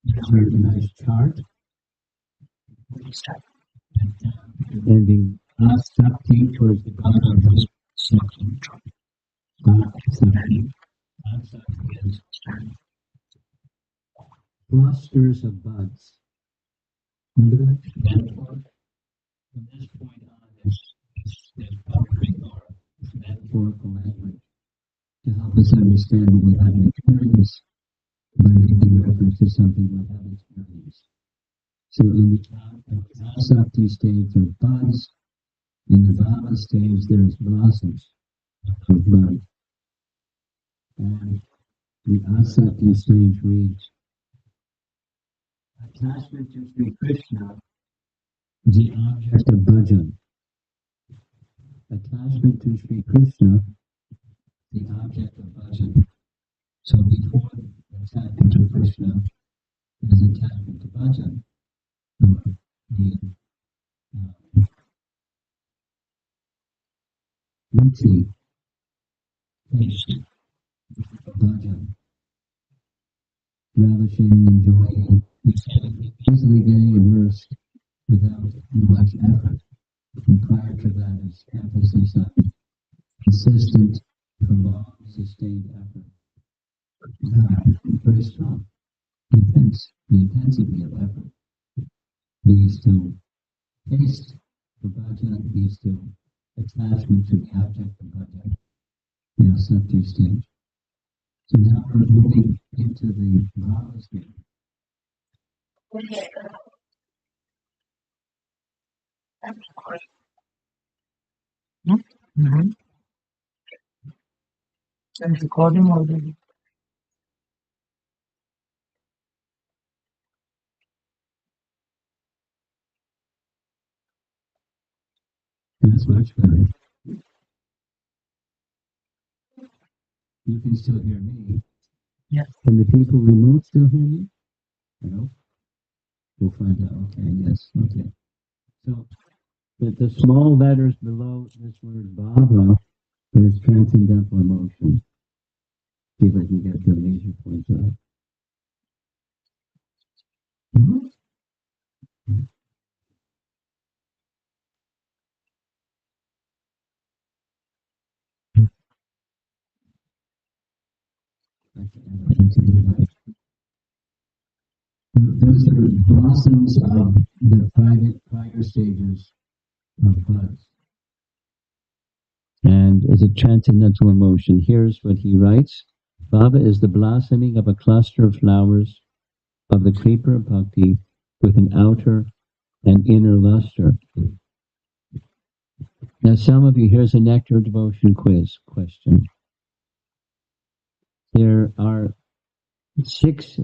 Here's a nice chart. And the Sakti towards the bottom of this section. Sakti is clusters of buds. Remember that metaphor? From this point on, there's poetry or metaphorical language to help us understand what we haven't experienced by making reference to something we have experienced. So in the Asakti stage, there are buds. In the Bhava stage, there's blossoms of bud. And the Asakti stage reads, attachment to Sri Krishna is the object of bhajan. Attachment to Sri Krishna, the object of bhajan. So before attachment to Krishna is attachment to bhajan. The ruchi, taste, bhajan, relishing, enjoying, easily getting immersed without much effort. And prior to that is emphasis on consistent, prolonged, sustained effort. Very strong, intense. The intensity of effort leads to taste for bhajan, leads to attachment to the object of bhajan, the Asakti stage. So now we're moving into the Bhava stage. Mm-hmm. I'm recording already. That's much better. You can still hear me. Yes. Can the people remote still hear me? No? We'll find out. Okay, yes, okay. So the small letters below this word bhava is transcendental emotion. See if I can get the laser points out. Those are blossoms of the prior stages of buds. And it's a transcendental emotion. Here's what he writes. Bhava is the blossoming of a cluster of flowers of the creeper of bhakti with an outer and inner luster. Now some of you, here's a nectar devotion quiz question. There are 6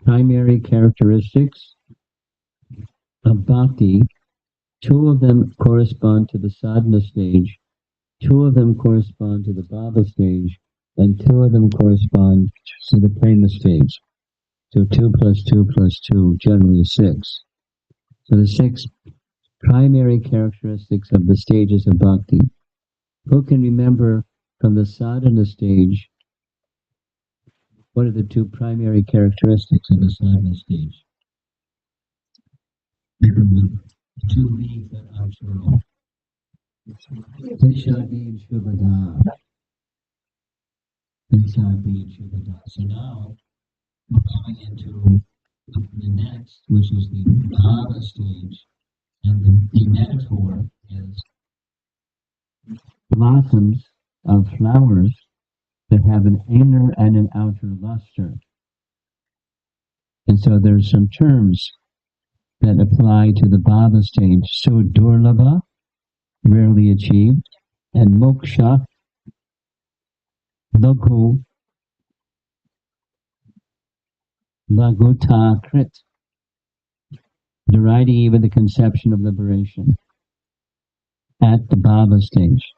primary characteristics of bhakti. 2 of them correspond to the sadhana stage, 2 of them correspond to the bhava stage, and 2 of them correspond to the prema stage. So 2 plus 2 plus 2 generally is 6. So the 6 primary characteristics of the stages of bhakti. Who can remember from the sadhana stage, what are the 2 primary characteristics of the sadhana stage? The 2 leaves that unfurl. Prasadi and Shubhada. Prasadi and Shubhada. So now we're going into the next, which is the bhava stage, and the metaphor is blossoms of flowers that have an inner and an outer luster. And so there's some terms that apply to the bhava stage. So durlabha, rarely achieved, and moksha, laghu, laguta krit, deriding even the conception of liberation at the bhava stage.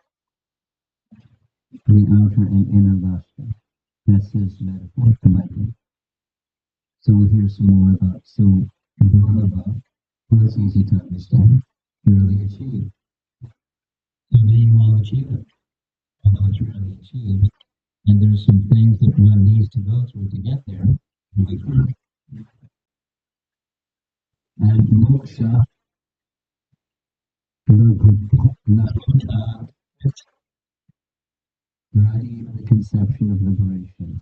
The outer and inner luster. That's his metaphor for lightning. So we'll hear some more about so durlabha. Well, it's easy to understand. Rarely achieved. So may you all achieve it, although it's rarely achieved. And there's some things that one needs to go through to get there. and moksha, Labuddha, right, even the conception of liberation.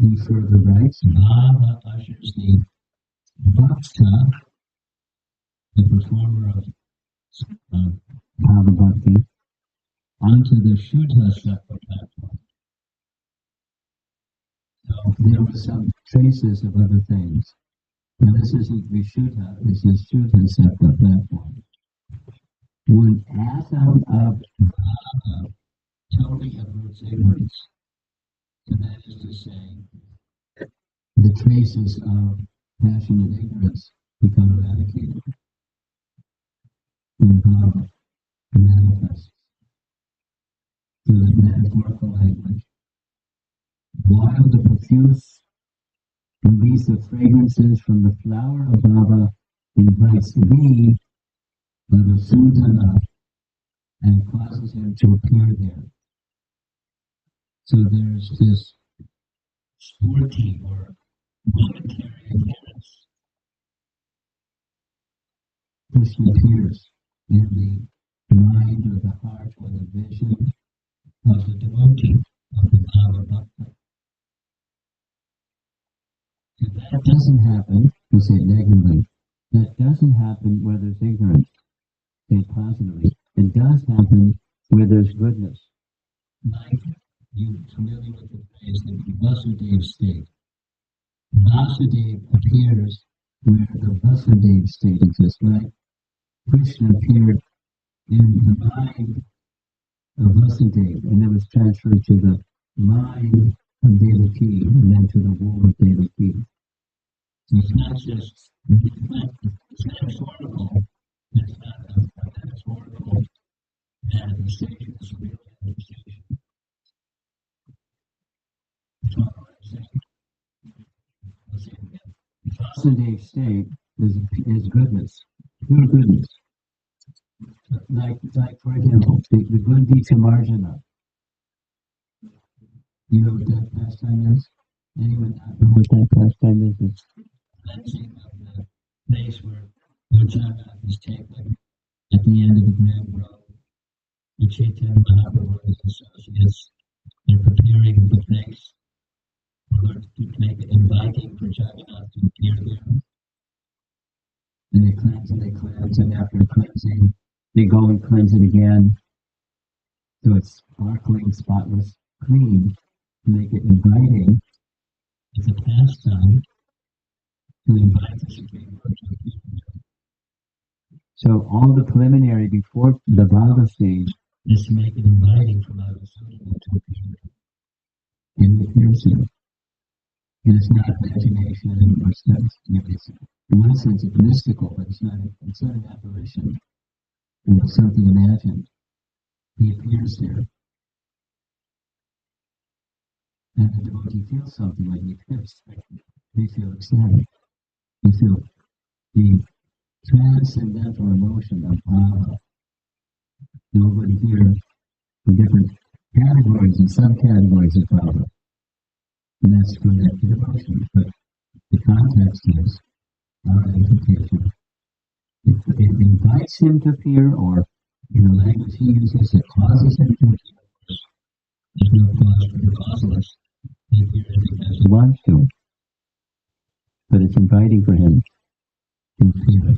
He further writes, Bhava ushers the bhakta, the performer of Bhava Bhakti, onto the Shuddha Sattva platform. So there were some traces of other things. Now this isn't Vishuddha, this is Shuddha Sattva platform. One atom of Bhava totally averts ignorance. So that is to say, the traces of passionate ignorance become eradicated when Bhava manifests. So the metaphorical language, while the profuse release of fragrances from the flower of Bhava invites thee, Madhusudana, and causes him to appear there. So there's this sporty or momentary appearance. Krishna appears in the mind or the heart or the vision of the devotee, of the Bhava Bhakta. So that doesn't happen, we say negatively, that doesn't happen where there's ignorance, say positively. It does happen where there's goodness. Like you're familiar with the phrase, the Vasudeva state. Vasudeva appears where the Vasudeva state exists, right? Krishna appeared in the mind of Vasudeva, and then was transferred to the mind of Devaki, and then to the womb of Devaki. So it's not just it's metaphorical, it's not a metaphorical manifestation, it's a real manifestation. Vasudeva state is goodness, pure goodness. Like for example, the good deeds of Marjana. You know what that pastime is? Anyone not know what that pastime is? It's cleansing of the place where Jagannath is taken at the end of the Grand Road. The Chaitanya Mahaprabhu and his associates, they're preparing the place to make it inviting for Jagannath to appear there. And they cleanse, and after cleansing, they go and cleanse it again. So it's sparkling, spotless, clean, to make it inviting. It's a pastime to invite the Supreme Lord to appear. So all the preliminary before the Bhava stage is to make it inviting for Madhusudana to appear. And it appears there. And it's not imagination or sense. In one sense, it's mystical, but it's not an apparition. It's something imagined. He appears there. And the devotee feels something when he appears. They feel ecstatic. They feel the transcendental emotion of Bhava. Nobody here, the different categories and subcategories of Bhava. And that's connected devotion. But the context is our edification. It invites him to appear, or in the language he uses, it causes him to appear. There's no cause for the causeless. He appears because he wants to. But it's inviting for him to appear.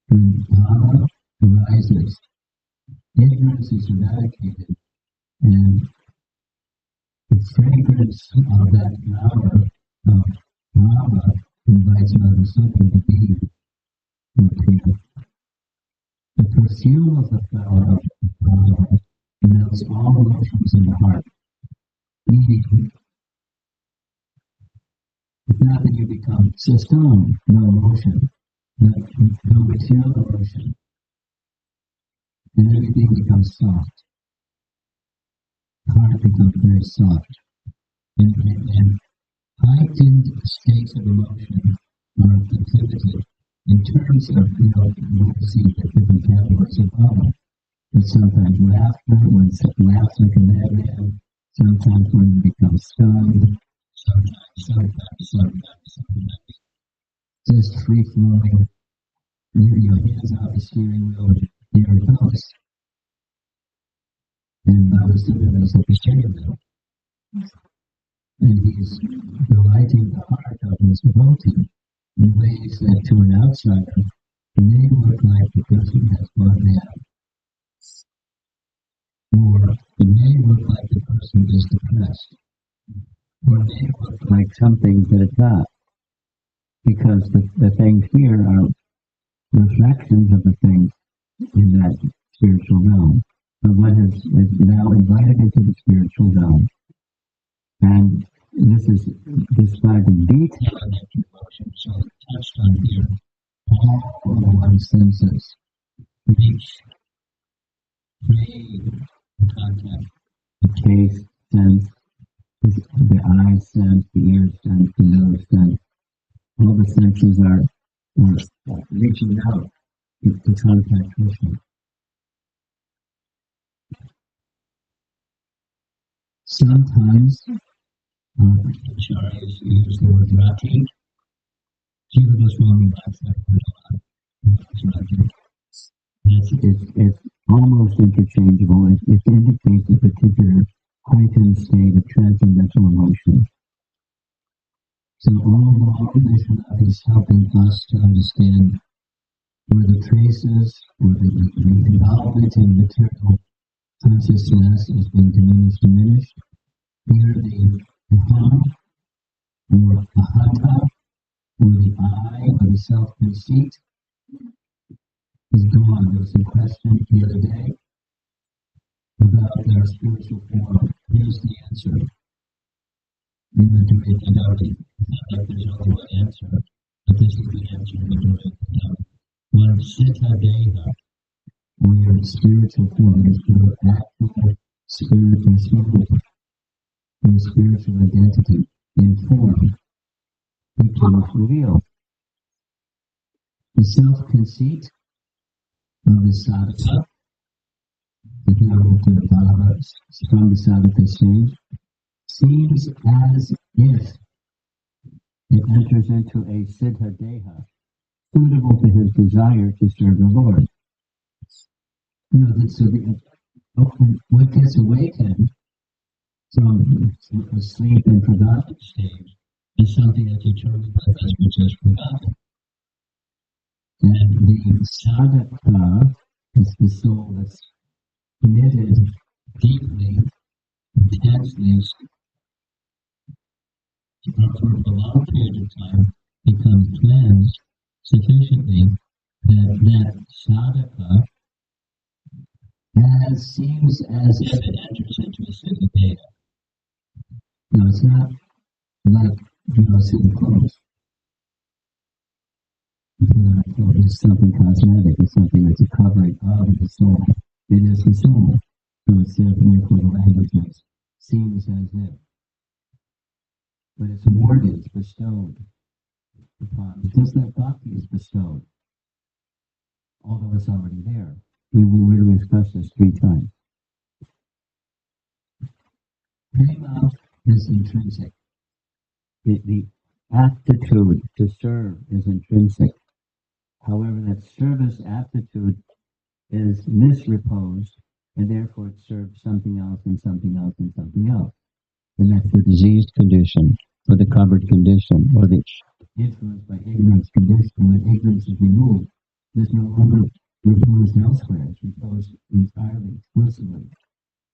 When Bhava arises, ignorance is eradicated, and the fragrance of that flower of Bhava invites Madhusudana to be to appear. The perfume of the flower of Bhava melts all emotions in the heart. Meaning, it's not that you become stone, no emotion, but no material emotion, and everything becomes soft. The heart becomes very soft, and heightened states of emotion are exhibited in terms of, we'll see the different categories of Bhava. But sometimes laughter, when laughs like a madman, sometimes when you become stunned, sometimes. just free flowing. Your hands out the steering wheel, there it goes. And Madhurya is at the steering wheel. And he's delighting the heart of his devotee in ways that to an outsider may look like the person has gone mad. Or it may look like the person is depressed. Or it may look like something that it's not. Because the things here are reflections of the things in that spiritual realm. But what is now invited into the spiritual realm. And this is described in detail in that devotion, so it's touched on here. All of one's senses reach, create contact, the taste sense, the eye sense, the ear sense, the nose sense. All the senses are reaching out to contact Krishna. Sometimes acharyas use the word rati. Jiva Goswami likes that word a lot. It's almost interchangeable. It indicates a particular heightened state of transcendental emotion. So all along, Vishwanath is helping us to understand where the traces or the involvement in material consciousness is being diminished. Here the aham, or ahata, or the I, or the self-conceit, is gone. There was a question the other day about their spiritual form. Here's the answer. In Madhurya Kadambini, it's not like there's only one answer, but this is the answer in Madhurya Kadambini. One siddha deha, or your spiritual form, is your actual spiritual soul, your spiritual identity in form becomes revealed. The self-conceit of the sadhaka, the Madhurya Bhava, from the sadhaka stage, seems as if it enters into a siddha deha, suitable to his desire to serve the Lord. You know, so what gets awakened from a sleep and forgotten stage is something that's determined by us, which is forgotten. And the sadhaka is the soul that's committed deeply, intensely, for a long period of time, becomes cleansed sufficiently that sadhaka seems as if it enters into a siddha deha. Now it's not like, sitting clothes. It's something cosmetic, it's something that's a covering of the soul. It is the soul. So it's therefore the language makes seems as if. But it's awarded, it's bestowed upon, just like bhakti is bestowed, although it's already there. We will discuss this 3 times. Prema is intrinsic. The aptitude to serve is intrinsic. However, that service aptitude is misreposed, and therefore it serves something else and something else and something else. And that's the diseased condition, or the covered condition, or the influenced by ignorance condition. When ignorance is removed, there's no longer reposed elsewhere. It's reposed entirely, exclusively.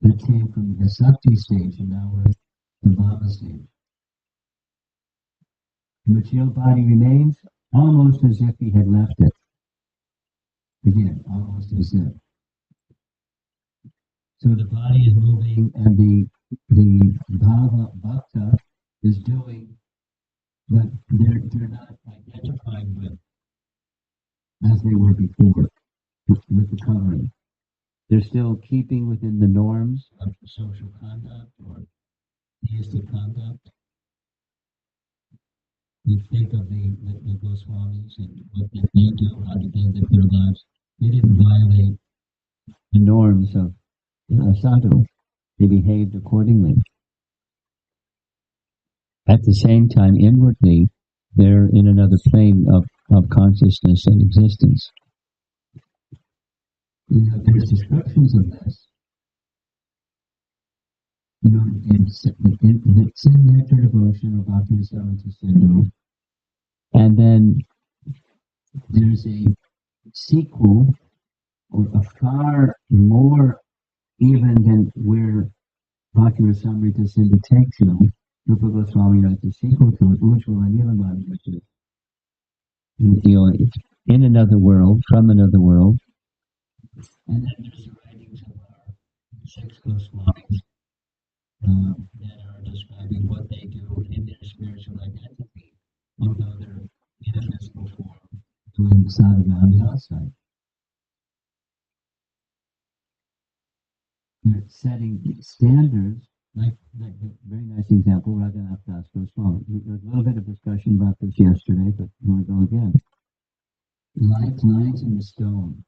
That came from the Sakti stage, and now we're at the Bhava stage. The material body remains almost as if he had left it. Again, almost as if. So the body is moving, and the Bhava Bhakta is doing, but they're not identified with as they were before, with the covering. They're still keeping within the norms of social conduct or theistic conduct. You think of the Goswamis and what did they do, how did they live their lives. They didn't violate the norms of sadhu. They behaved accordingly. At the same time, inwardly, They're in another plane of consciousness and existence. There's descriptions of this. It's in Nectar Devotion or Bhakti Rasamrita Sindhu. And then there's a sequel, or a far more even than where Bhakti Rasamrita Sindhu takes you. Rupa Goswami writes a sequel to it, Ujjvala Nilamani, which is in another world, from another world. And then there's the writings of our 6 Goswamis that are describing what they do in their spiritual identity, although they're in a physical form, doing sadhana on the outside. They're setting standards, like a very nice example, Raghunath Das Goswami. There was a little bit of discussion about this yesterday, but here we go again. Like lines in the stone.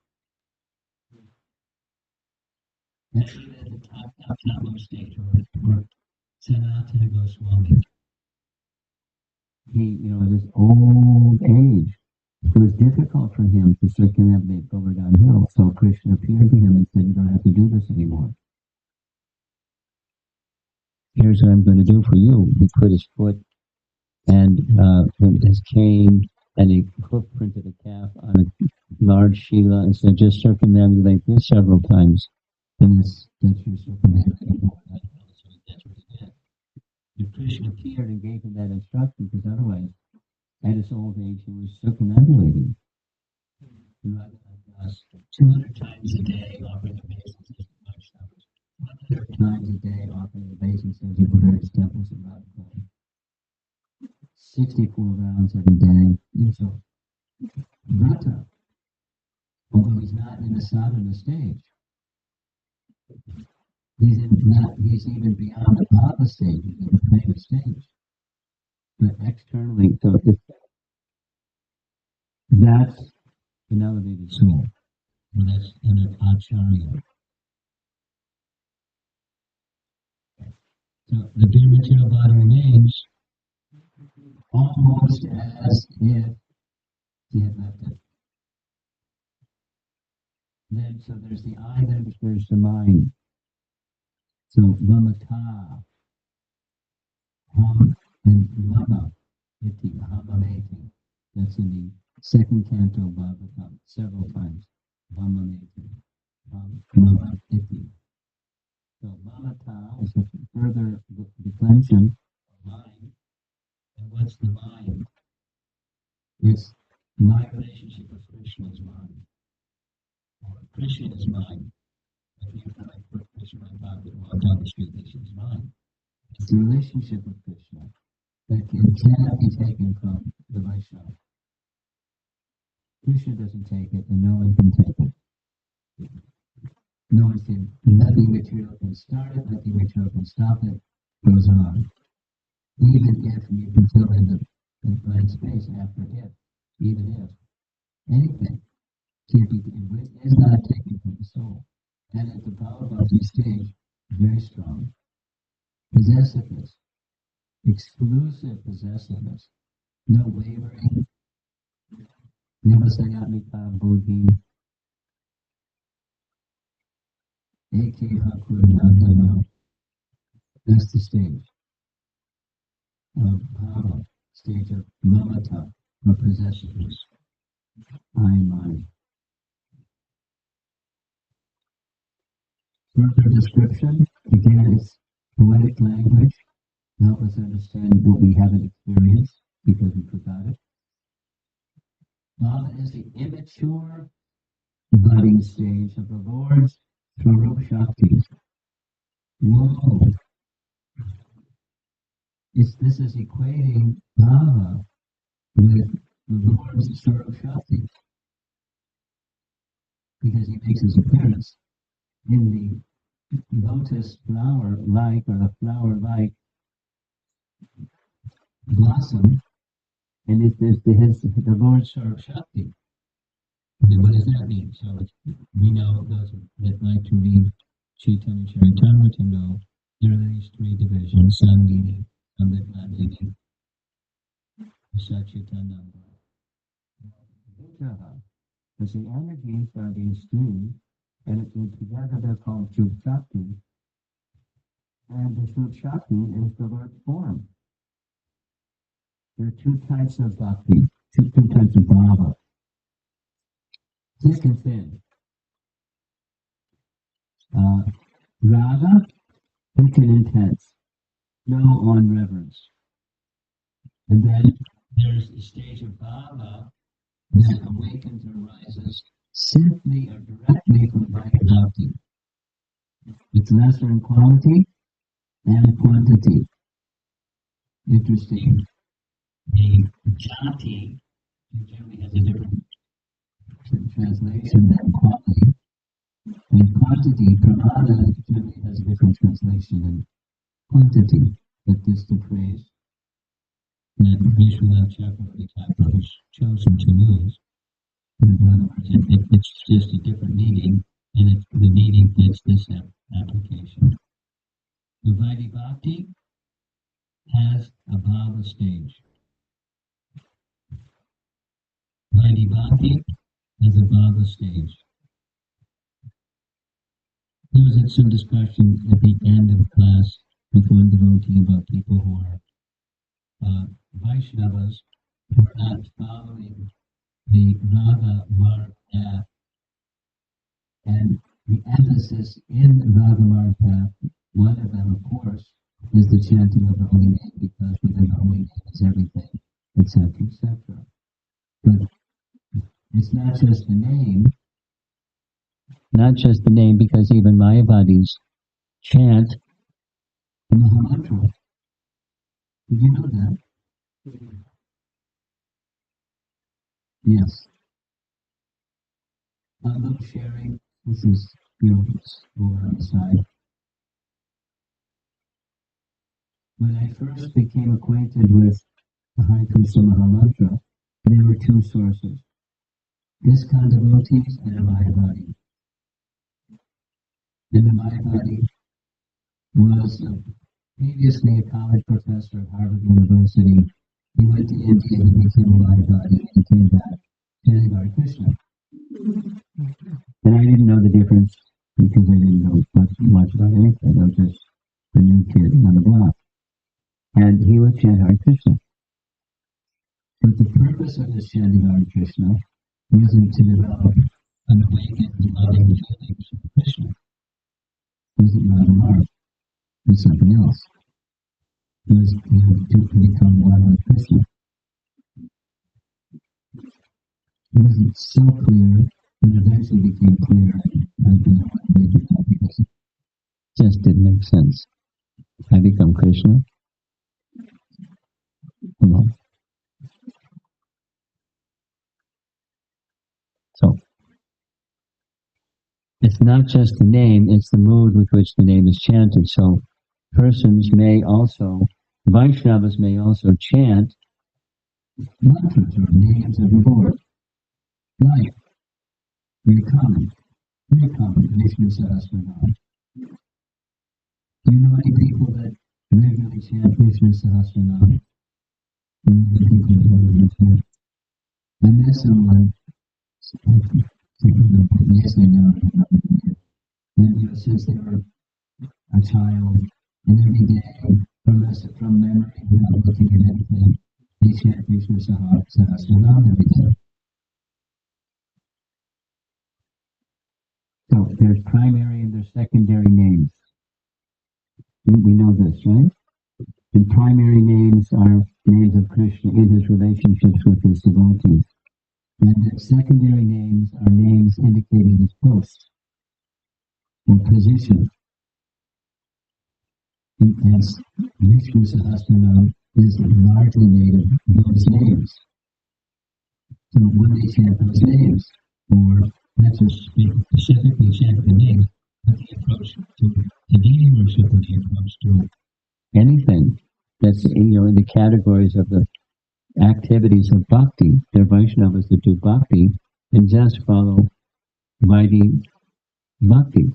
That's even at the top stage, or Sanatana Goswami. He, at his old age, it was difficult for him to circumnavigate Govardhan Hill, so Krishna appeared to him and said, "You don't have to do this anymore. Here's what I'm going to do for you." He put his foot and his cane, and he printed a calf on a large Shila and said, "Just circumnavigate this several times." And that's your circumnavigation. So that's what he did. If Krishna appeared and gave him that instruction, because otherwise, at his old age, he was circumambulating. 200 times a day, offering obeisances to Vaishnavas. 100 times a day, offering obeisances at the various temples in Radha. 64 rounds every day. And so, Vrata, although he's not in the sadhana stage, he's even beyond the bhava stage, he's in the prema stage. But externally, so that's an elevated soul. And that's an acharya. So the pure material body remains almost as if he had left it. Then, so there's the I, then there's the mind. So mamata, ham, and mama, iti, hamameti. That's in the second canto of Bhagavatam, several times. Hamameti, mama, iti. So mamata is a further declension of mind. And what's the mind? It's my relationship with Krishna is mine. Or Krishna is mine. Every time I put Krishna in my pocket and walk down the street, Krishna is mine. It's the relationship with Krishna that cannot be taken from the Vaishnava. Krishna doesn't take it, and no one can take it. No one can, nothing material can start it, nothing material can stop it, it goes on. Even if you can fill in the blank space after if, even if, anything can't be, is not taken from the soul. And at the Bhava stage, very strong. Possessiveness, exclusive possessiveness, no wavering. Nivasayatmika buddhi, eke hakuranandana. That's the stage of bhava, stage of mamata, or possessiveness. I am mine. Further description, again, it's poetic language to help us understand what we haven't experienced because we forgot it. Bhava is the immature budding stage of the Lord's Swarup Shaktis. Whoa! This is equating Bhava with the Lord's Swarup Shaktis because he makes his appearance in the lotus flower-like, or the flower-like blossom, and it's the Lord's Swarup Shakti. And what does that mean? So we know, those that like to read Chaitanya Charitamrita know there are these 3 divisions: Sangini, Samvitmadini, Satchitananda. Vigraha, because the energies are these three, and together they're called Chub Shakti, and the Chub Shakti is the Lord's form. There are two types of bhakti, two types of bhava, thick and thin. Raga, thick and intense, no on reverence. And then there's the stage of bhava that awakens or rises simply or directly from Bhakti Bhakti. It's lesser in quality and quantity. Interesting. The jati generally has a different translation than quality. And quantity, pramana, generally has a different translation than quantity. But this is the phrase that Vishwanath Chakravarti Thakur has chosen to use. In other words, it's just a different meaning, and the meaning fits this application. The Vaidhi Bhakti has a bhava stage. Vaidhi Bhakti has a bhava stage. There was some discussion at the end of class with one devotee about people who are Vaishnavas who are not following the Raga Marg path, and the emphasis in the Raga Marg path, one of them, of course, is the chanting of the holy name, because within the holy name is everything, etc., etc. But it's not just the name, because even Mayavadis chant the Mahamantra. Did you know that? Yes. A little sharing. This is, over on the side. When I first became acquainted with the Hare Krishna Mahamantra, there were two sources: ISKCON devotees and a Mayavadi. And the Mayavadi was previously a college professor at Harvard University. He went to India, he became a Mayavadi, and he came back chanting Hare Krishna. And I didn't know the difference because I didn't know much about anything. I was just a new kid on the block. And he would chant Hare Krishna. But the purpose of his chanting Hare Krishna wasn't to develop an awakened loving feelings for Krishna. It wasn't Radha Marg. It was something else. It was to become one with Krishna. It wasn't so clear, but it eventually became clear, and I didn't want to make it up because it just didn't make sense. I become Krishna. Come on. So, it's not just the name, it's the mood with which the name is chanted. So, persons may also, Vaishnavas may also chant mantras or names of the Lord. Like, very common, Vishnu Sahasranam. Do you know any people that regularly chant Vishnu Sahasranam? I met someone, yes, I know, and since they were a child, and every day, from memory, without looking at anything, they chant Vishnu Sahasranam every day. So there's primary and there's secondary names. We know this, right? And primary names are names of Krishna in his relationships with his devotees. And the secondary names are names indicating his post or position. And as Vishnu Sahasranam is largely made of those names. So when they chant those names, or not just specifically chant the names, but the approach to deity worship, or the approach to anything that's in the categories of the activities of bhakti. They're Vaishnavas that do bhakti and just follow Vaidhi Bhakti.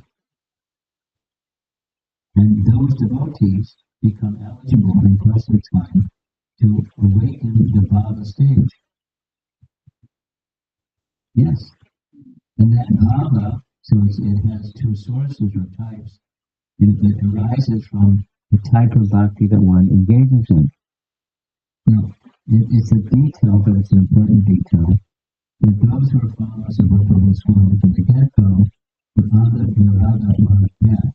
And those devotees become eligible in course of time to awaken the Bhava stage. Yes. And that Bhava, so it has two sources or types. It arises from the type of bhakti that one engages in. Now, it's a detail, but it's an important detail, that those who are followers of Rupa Goswami from the get-go were on the Raga Marg path.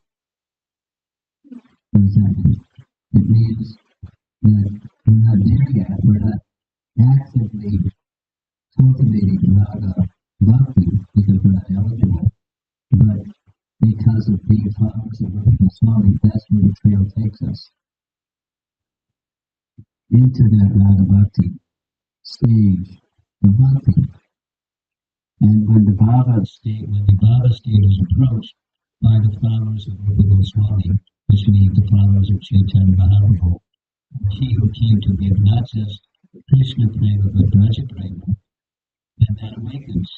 What does that mean? It means that we're not there yet, we're not actively cultivating Raga Bhakti because we're not eligible, but because of being followers of Rupa Goswami, that's where the trail takes us. Into that Raga Bhakti stage of Bhakti. And when the Bhava state is approached by the followers of Rupa Goswami, which means the followers of Chaitanya Mahaprabhu, he who came to give not just Krishna Prema but Braja Prema, and that awakens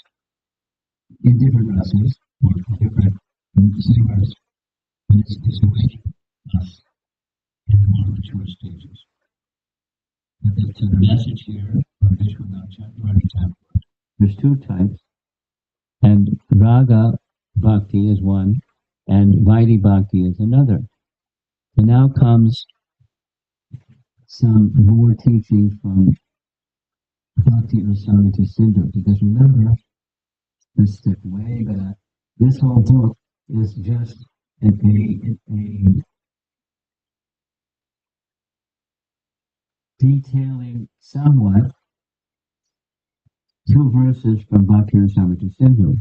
in different rasas or different singers, and it's awakening us in the more mature stages. But the message here from Vishwanath Chakravarti, there's two types, and Raga Bhakti is one, and Vaidhi Bhakti is another. And now comes some more teaching from Bhakti Rasamrita Sindhu, because remember, let's step way back, this whole book is just a detailing somewhat two verses from Bhakti Rasamrita Sindhu,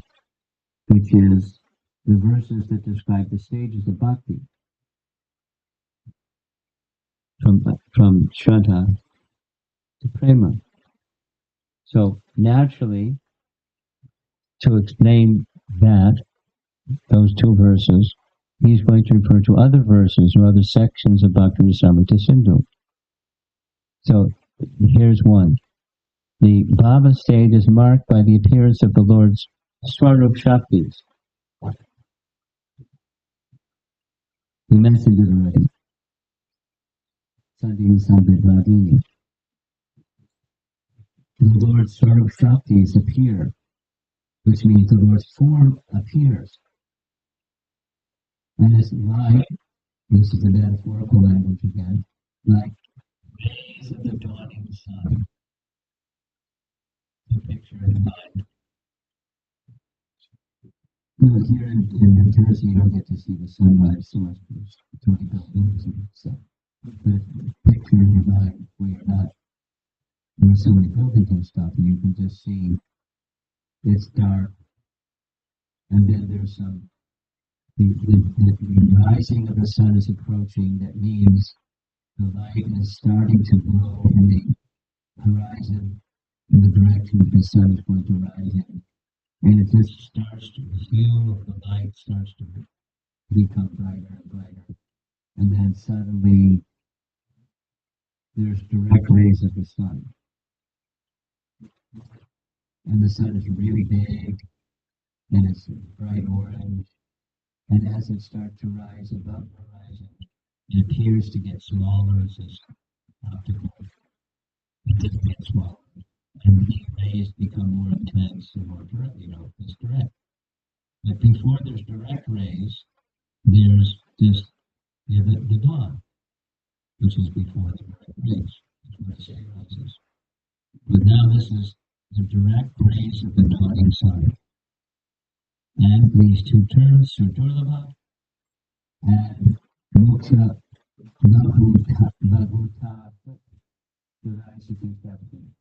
which is the verses that describe the stages of bhakti, from Shraddha to Prema. So naturally, to explain those two verses, he's going to refer to other verses or other sections of Bhakti Rasamrita Sindhu. So here's one. The Bhava stage is marked by the appearance of the Lord's Swarup Shaktis. We mentioned it already. Sandini Sambit Vladini. The Lord's Swarup Shaktis appear, which means the Lord's form appears. And it's like, this is the metaphorical language again, like rays of the dawning sun. The picture in mind. Well, here in New Jersey, you don't get to see the sunrise so much because it's already buildings and stuff. But picture in your mind where you're not, there's so many buildings and stuff, and you can just see it's dark, and then there's some, the rising of the sun is approaching. That means the light is starting to glow in the horizon in the direction that the sun is going to rise in. And it just starts to, the hue of the light starts to become brighter and brighter. And then suddenly there's direct rays of the sun. And the sun is really big, and it's bright orange. And as it starts to rise above the horizon, it appears to get smaller as this optical. It just gets smaller. And the rays become more intense and more direct, it's direct. But before there's direct rays, there's this, the dawn, which is before the direct rays. That's what the say rises. But now this is the direct rays of the dawning sun. And these two terms, Sudurlabha and Moksha Laguta, the rise of conception.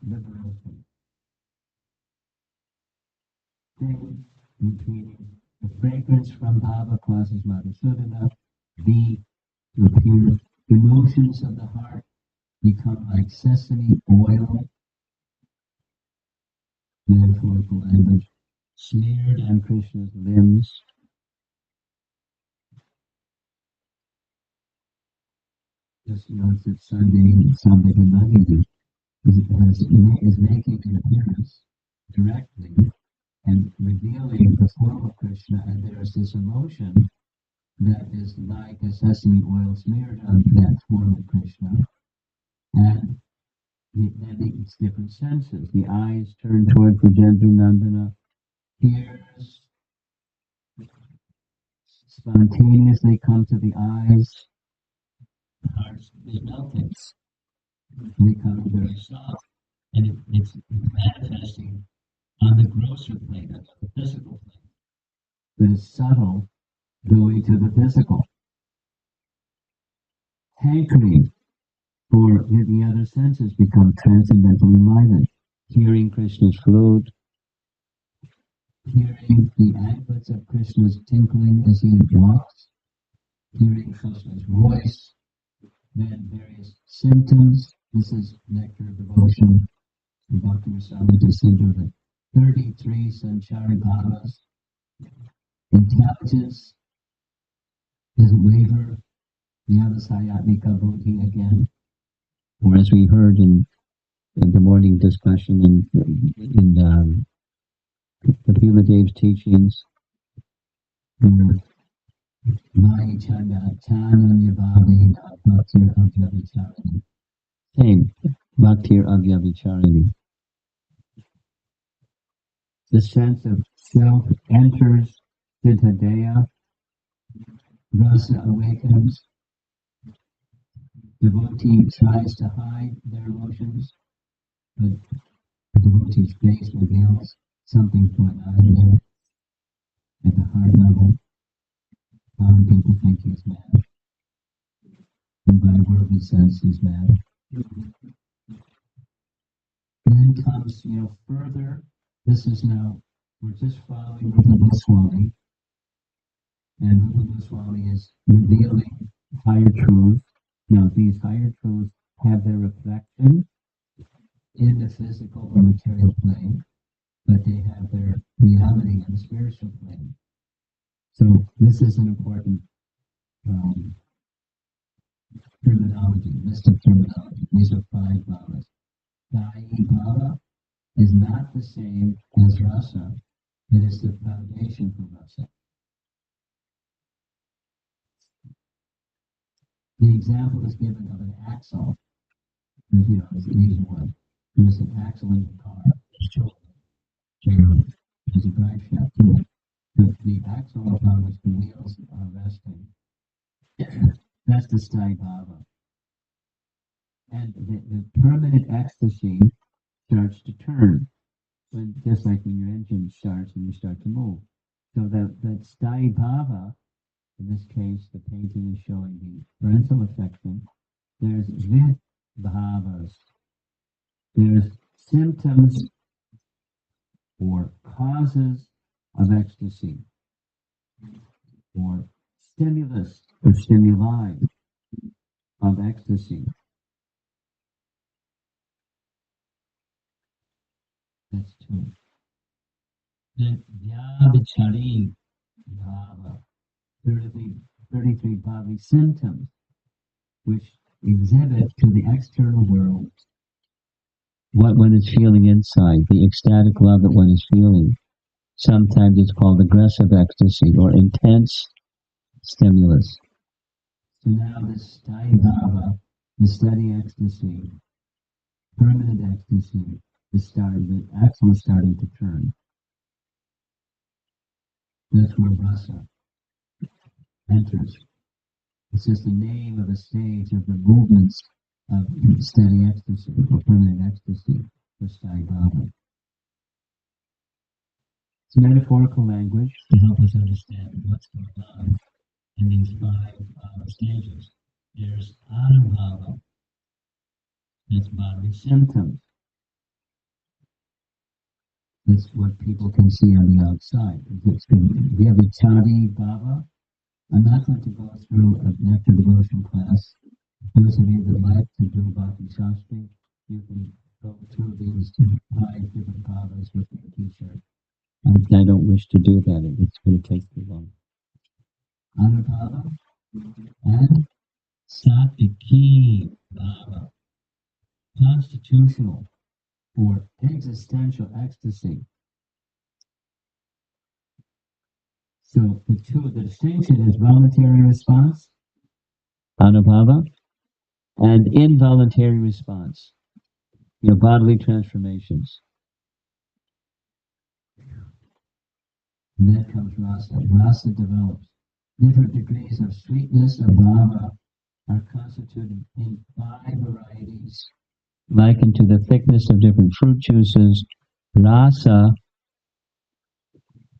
Liberation. Thing between the fragrance from Bhava causes Madhusudana, to appear. Emotions of the heart become like sesame oil, metaphorical language, smeared on Krishna's limbs. Just notice that Sunday Madhurya is making an appearance directly and revealing the form of Krishna, and there's this emotion that is like a sesame oil smeared on that form of Krishna, And then it's different senses. The eyes turn toward Brajendra Nandana, tears spontaneously come to the eyes, hearts, they melt things. They become very soft. And it's manifesting on the grosser plane, on the physical plane. But it's subtle going to the physical. Hankering for the other senses become transcendentally enlivened. Hearing Krishna's flute, hearing the anklets of Krishna's tinkling as he walks, hearing Krishna's voice, then various symptoms. This is nectar of devotion. Bhakti Rasami Jacinto, the 33 Sanchari Bhavas. Intelligence doesn't waver. Vyavasayatmika buddhi again. Or as we heard in the morning discussion in the Pila Dev's teachings, where Mai Chanda Chananya Bhavi Bhaktir Avyavicharani. Same, Bhaktir Avyavicharani. The sense of self enters Siddhadeya, rasa awakens. Devotee tries to hide their emotions, but the devotee's face reveals something's going on in there at the heart level. Common people think he's mad, and by worldly sense he's mad. Then comes, further. This is now, we're just following Rupa Goswami, and Rupa Goswami is revealing higher truths. Now, these higher truths have their reflection in the physical or material plane, but they have their reality in the spiritual plane. So this is an important terminology, list of terminology. These are 5 bhavas. Dayi bhava is not the same as rasa, but it's the foundation for rasa. The example is given of an axle. It's an easy one. There's an axle in the car. There's a drive shaft to it. But the axle upon which the wheels are resting, that's the sthai bhava. And the permanent ecstasy starts to turn, just like when your engine starts and you start to move. So that sthai bhava, in this case, the painting is showing the parental affection. There's vid bhavas. There's symptoms or causes of ecstasy, or stimulus or stimuli of ecstasy. That's 2. Then Vyabhichari bhava, 33 bodily symptoms which exhibit to the external world what one is feeling inside, the ecstatic love that one is feeling. Sometimes it's called aggressive ecstasy or intense stimulus. So now this sthai bhava, the steady ecstasy, permanent ecstasy, the axle is starting to turn. That's where rasa enters. It's just the name of a stage of the movements of steady ecstasy or permanent ecstasy for sthai bhava. It's metaphorical language to help us understand what's going on in these 5 stages. There's anubhava, that's bodily symptoms. That's what people can see on the outside. We have a chadi bhava. I'm not going to go through a nectar devotion class. Those of you that like to do Bhakti Shastri, you can go through these 5 different bhavas with your teacher. I don't wish to do that. It's going to take too long. Anubhava and satviki bhava, constitutional or existential ecstasy. So the distinction is voluntary response, anubhava, and involuntary response, bodily transformations. And then comes rasa. Rasa develops. Different degrees of sweetness of bhava are constituted in 5 varieties, likened to the thickness of different fruit juices. Rasa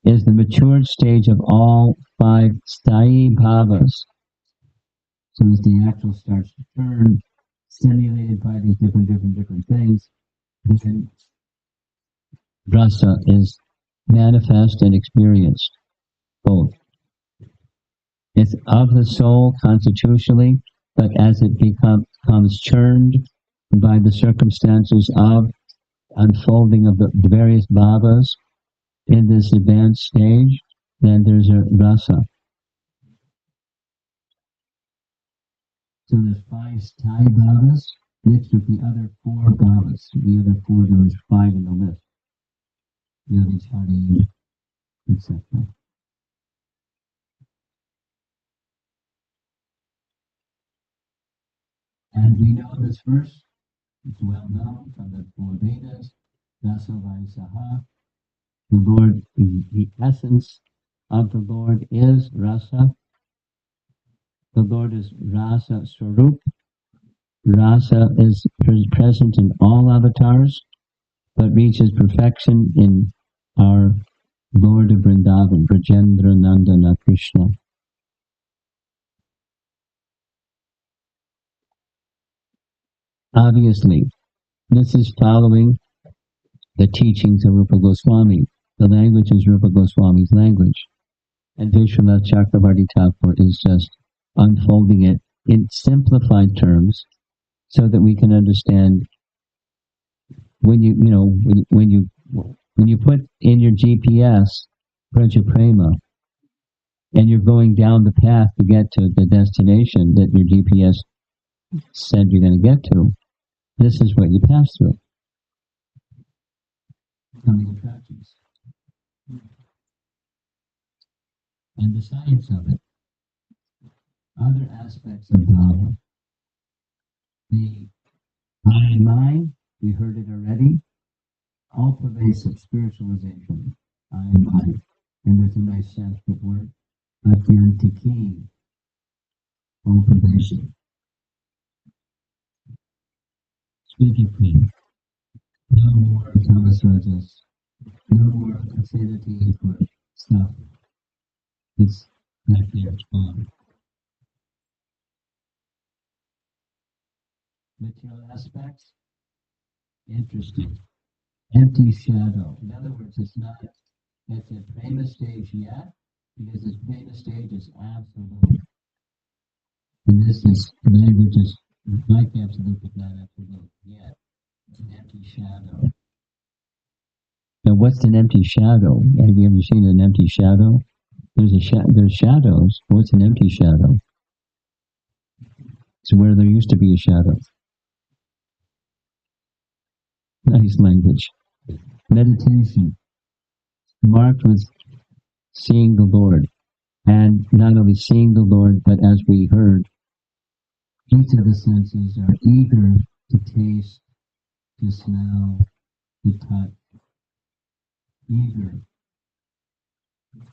is the matured stage of all 5 sthayi bhavas. So as the actual starts to turn, stimulated by these different things, then rasa is manifest and experienced, both. It's of the soul constitutionally, but as it becomes churned by the circumstances of unfolding of the various bhavas in this advanced stage, then there's a rasa. So there's 5 sthayi bhavas mixed with the other 4 bhavas. The other 4, there was 5 in the list. Yodhishari, etc. And we know this verse, it's well known from the 4 Vedas, Rasavaisaha. The Lord, the essence of the Lord is rasa. The Lord is rasa swarup. Rasa is present in all avatars, but reaches perfection in our Lord of Vrindavan, Brajendra Nandana Krishna. Obviously, this is following the teachings of Rupa Goswami. The language is Rupa Goswami's language. And Vishwanath Chakravarti Thakur is just unfolding it in simplified terms so that we can understand when you put in your GPS Braja Prema and you're going down the path to get to the destination that your GPS said you're going to get to, this is what you pass through. Coming attractions. And the science of it. Other aspects of Dhamma. The I and mine, we heard it already. All pervasive spiritualization. I and mine. And there's a nice Sanskrit word. Atyantiki. All pervasive. Speaking clean. No more Tamas Rajas. No more affinity for stuff. It's back there, it's gone. Material aspects, interesting. Empty shadow. In other words, it's not at the prema stage yet, because this prema stage is absolute. And this is language is like absolute, but not absolute yet. It's an empty shadow. Now, what's an empty shadow? Have you ever seen an empty shadow? There's shadows. What's an empty shadow? It's where there used to be a shadow. Nice language. Meditation. Marked with seeing the Lord. And not only seeing the Lord, but as we heard, each of the senses are eager to taste, to smell, to touch. Eager.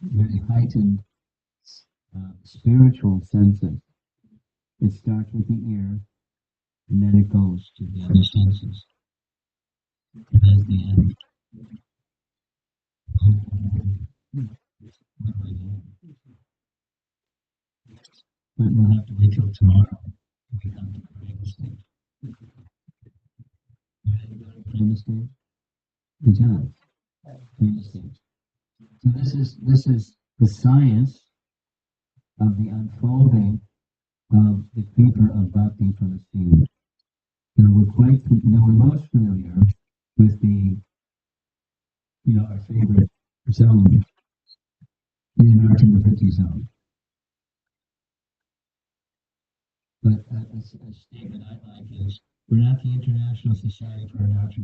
Very heightened spiritual senses. It starts with the ear, and then it goes to the other senses. That's the end. But we'll have to wait till tomorrow to come to the prima stage. You ready to go to the prima stage? We can. Prima stage. So this is the science of the unfolding of the creeper of bhakti from the seed. Now we're most familiar with the, our favorite zone, the anartha zone. But a statement I like is, we're not the International Society for Anartha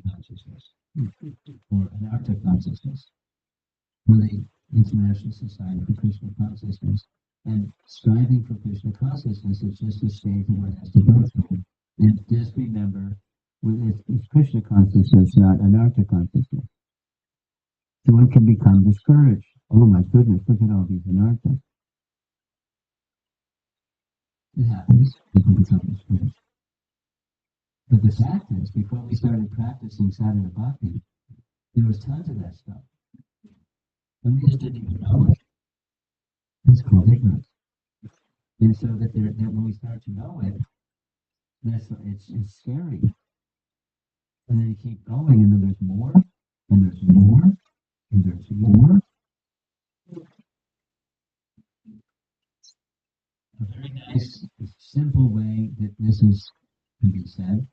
Consciousness, or Anartha Consciousness. We're the International Society for Krishna Consciousness. And striving for Krishna consciousness is just a stage one has to go through. And just remember, it's Krishna consciousness, not anartha consciousness. So one can become discouraged. Oh my goodness, look at all these anarthas. It happens. People become discouraged. But the fact is, before we started practicing sadhana bhakti, there was tons of that stuff. And we just didn't even know it. It's called ignorance. And so that when we start to know it, it's scary. And then you keep going, and then there's more, and there's more, and there's more. A very nice, simple way that this can be said.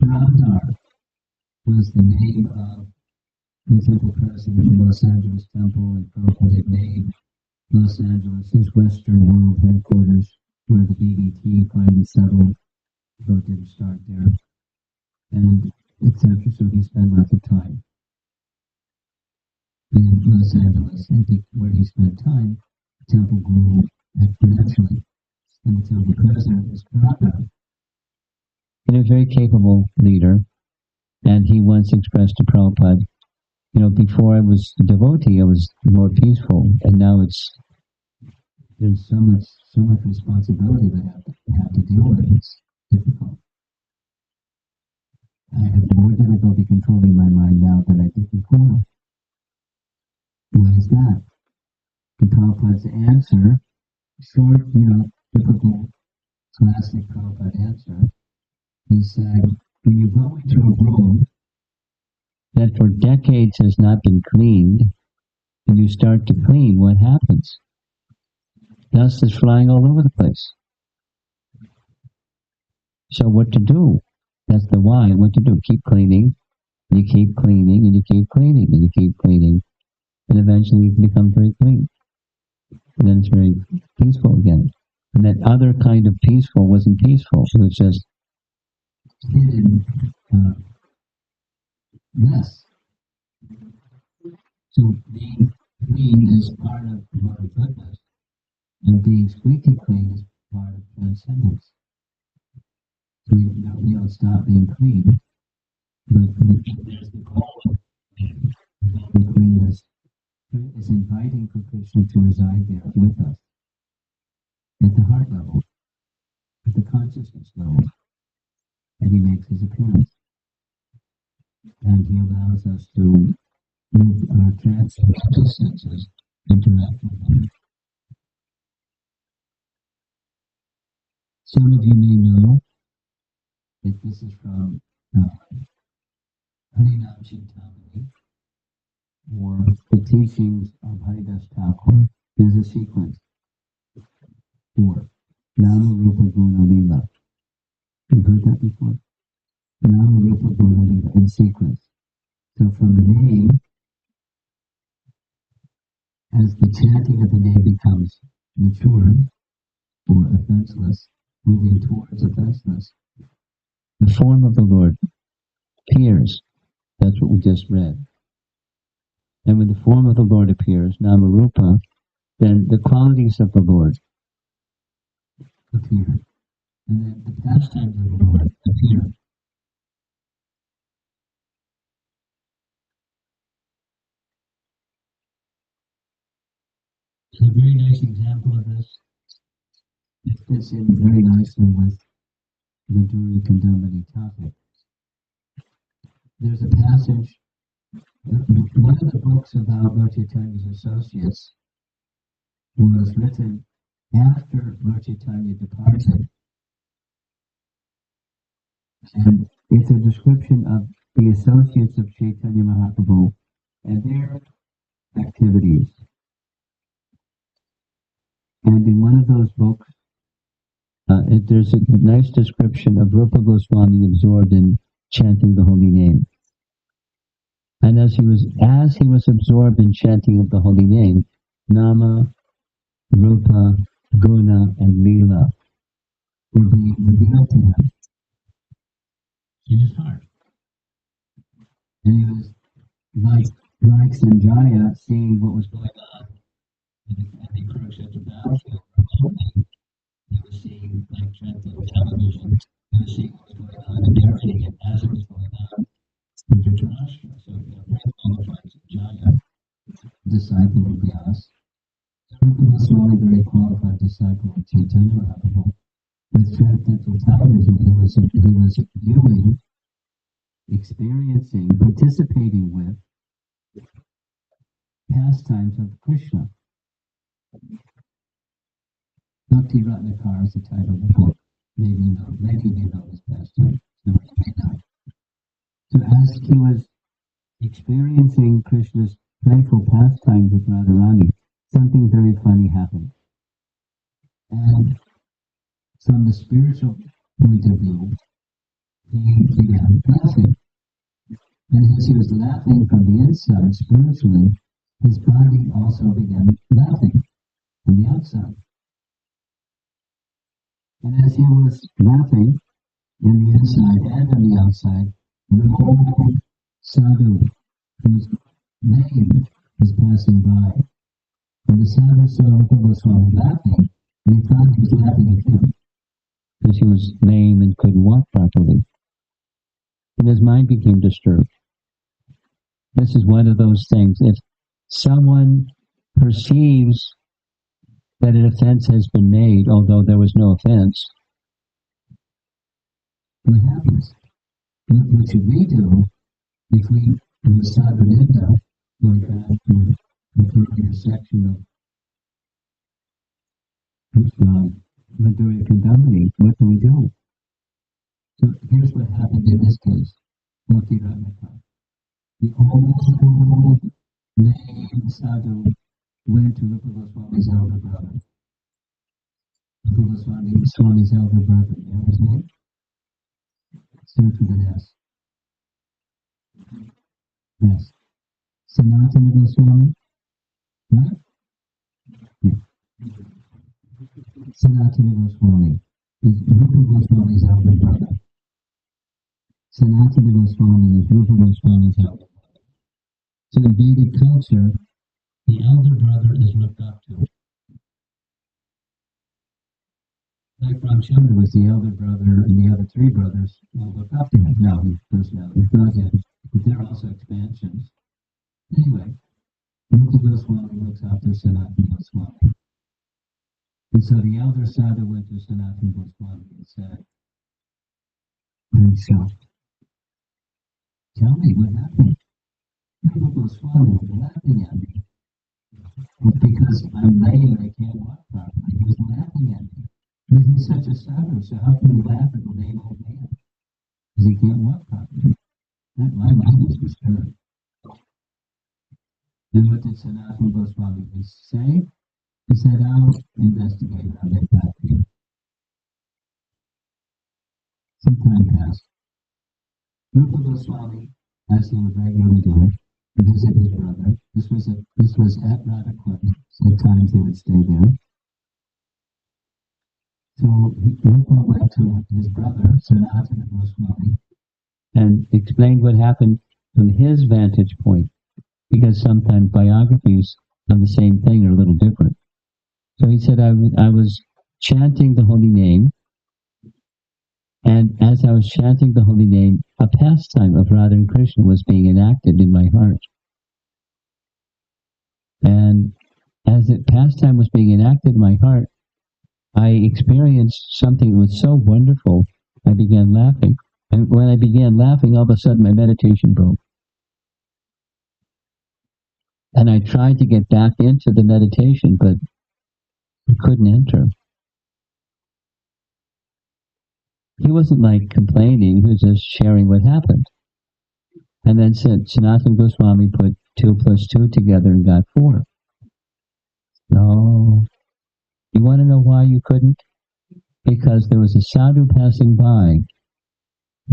Ramdar was the name of the temple president of the Los Angeles Temple, and Prabhupada had made Los Angeles his Western World headquarters, where the BBT finally settled. Though it didn't start there, and etc. So he spent lots of time in Los Angeles, and where he spent time, the temple grew exponentially, and the temple president is Prabhupada. And a very capable leader, and he once expressed to Prabhupada, before I was a devotee, I was more peaceful, and now there's so much responsibility that I have to deal with. It's difficult. I have more difficulty controlling my mind now than I did before. Why is that? The Prabhupada's answer, short, typical classic Prabhupada answer, he said, when you go into a room that for decades has not been cleaned, and you start to clean, what happens? Dust is flying all over the place. So what to do? That's the why. What to do? Keep cleaning. You keep cleaning, and you keep cleaning, and you keep cleaning. And eventually you become very clean. And then it's very peaceful again. And that other kind of peaceful wasn't peaceful. It was just hidden mess. So being clean is part of Lord goodness, and being squeaky clean is part of transcendence. So we don't stop being clean, but there's the goal of the cleanness is inviting for Krishna to reside there with us at the heart level, at the consciousness level, and he makes his appearance. And he allows us to, with our transcendental senses, interact with him. Some of you may know that this is from Harinam Chintamani, or the teachings of Haridas Thakur. There's a sequence. 4. Nama Rupa Guna Lila. You've heard that before? Nama Rupa Guna Lila in sequence. So from the name, as the chanting of the name becomes mature or offenseless, moving towards offenseless, the form of the Lord appears. That's what we just read. And when the form of the Lord appears, Nama Rupa, then the qualities of the Lord appear. And then the pastimes of the Lord appear. A very nice example of this, it fits in very nicely with the Madhurya Kadambini topic. There's a passage, one of the books about Lord Chaitanya's associates was written after Lord Chaitanya departed. And it's a description of the associates of Chaitanya Mahaprabhu and their activities. And in one of those books, there's a nice description of Rupa Goswami absorbed in chanting the holy name. And as he was absorbed in chanting of the holy name, Nama, Rupa, Guna, and Lila were being revealed to him in his heart. And he was like like Sanjaya, seeing what was going on in the Kurukshetra battlefield remotely, he was seeing, like on television, he was seeing what was going on and narrating it as it was going on with Dhritarashtra. So, very qualified Sanjaya, disciple of Vyas. Rupa Goswami, very qualified disciple of Chaitanya Mahaprabhu. With transcendental television, he was viewing, experiencing, participating with pastimes of Krishna. Bhakti Ratnakar is the title of the book. Maybe you know this pastime. Some of you may not. So as he was experiencing Krishna's playful pastimes with Radharani, something very funny happened. And from the spiritual point of view, he began laughing. And as he was laughing from the inside, spiritually, his body also began laughing from the outside. And as he was laughing in the inside and on the outside, the whole sadhu whose name was passing by. And the sadhu saw Rupa Goswami laughing, and he thought he was laughing at him because he was lame and couldn't walk properly. And his mind became disturbed. This is one of those things. If someone perceives that an offense has been made, although there was no offense, what happens? What should we do if we sadhu ninda, going back to the earlier section of Madhurya Kadambini? What do we do? So here's what happened in this case. Bhakti Ratnakar. The old lame sadhu went to Rupa Goswami's elder brother. Rupa Goswami's elder brother. You know his name? Starts with an S. Yes. Sanatana Goswami. Right? Yeah. Sanatana Goswami is Rupa Goswami's elder brother. Sanatana Goswami is Rupa Goswami's elder brother. So in Vedic culture, the elder brother is looked up to. Like Ramchandra was the elder brother, and the other three brothers all look up to him. Now, his personality is not yet, but they're also expansions. Anyway, Rupa Goswami looks up to Sanatana Goswami. And so the elder sadhu went to Sanatana Goswami and said, I'm shocked. Tell me what happened. Rupa Goswami was laughing at me. Because I'm lame and I can't walk properly. He was laughing at me. But he's such a sadhu, so how can you laugh at the lame old man? Because he can't walk properly. My mind was disturbed. Then what did Sanatana Goswami say? He said, I'll investigate and I'll get back to you. Some time passed. Rupa Goswami, as he would regularly do, visit his brother. This was at Radhakund. At times they would stay there. So Rupa went to his brother, Sanatana Goswami, and explained what happened from his vantage point, because sometimes biographies on the same thing are a little different. So he said, I was chanting the holy name, and as I was chanting the holy name, a pastime of Radha and Krishna was being enacted in my heart. And as the pastime was being enacted in my heart, I experienced something that was so wonderful, I began laughing. And when I began laughing, all of a sudden my meditation broke. And I tried to get back into the meditation, but I couldn't enter. He wasn't like complaining, he was just sharing what happened. And then Sanatana Goswami put 2 plus 2 together and got 4. No. You want to know why you couldn't? Because there was a sadhu passing by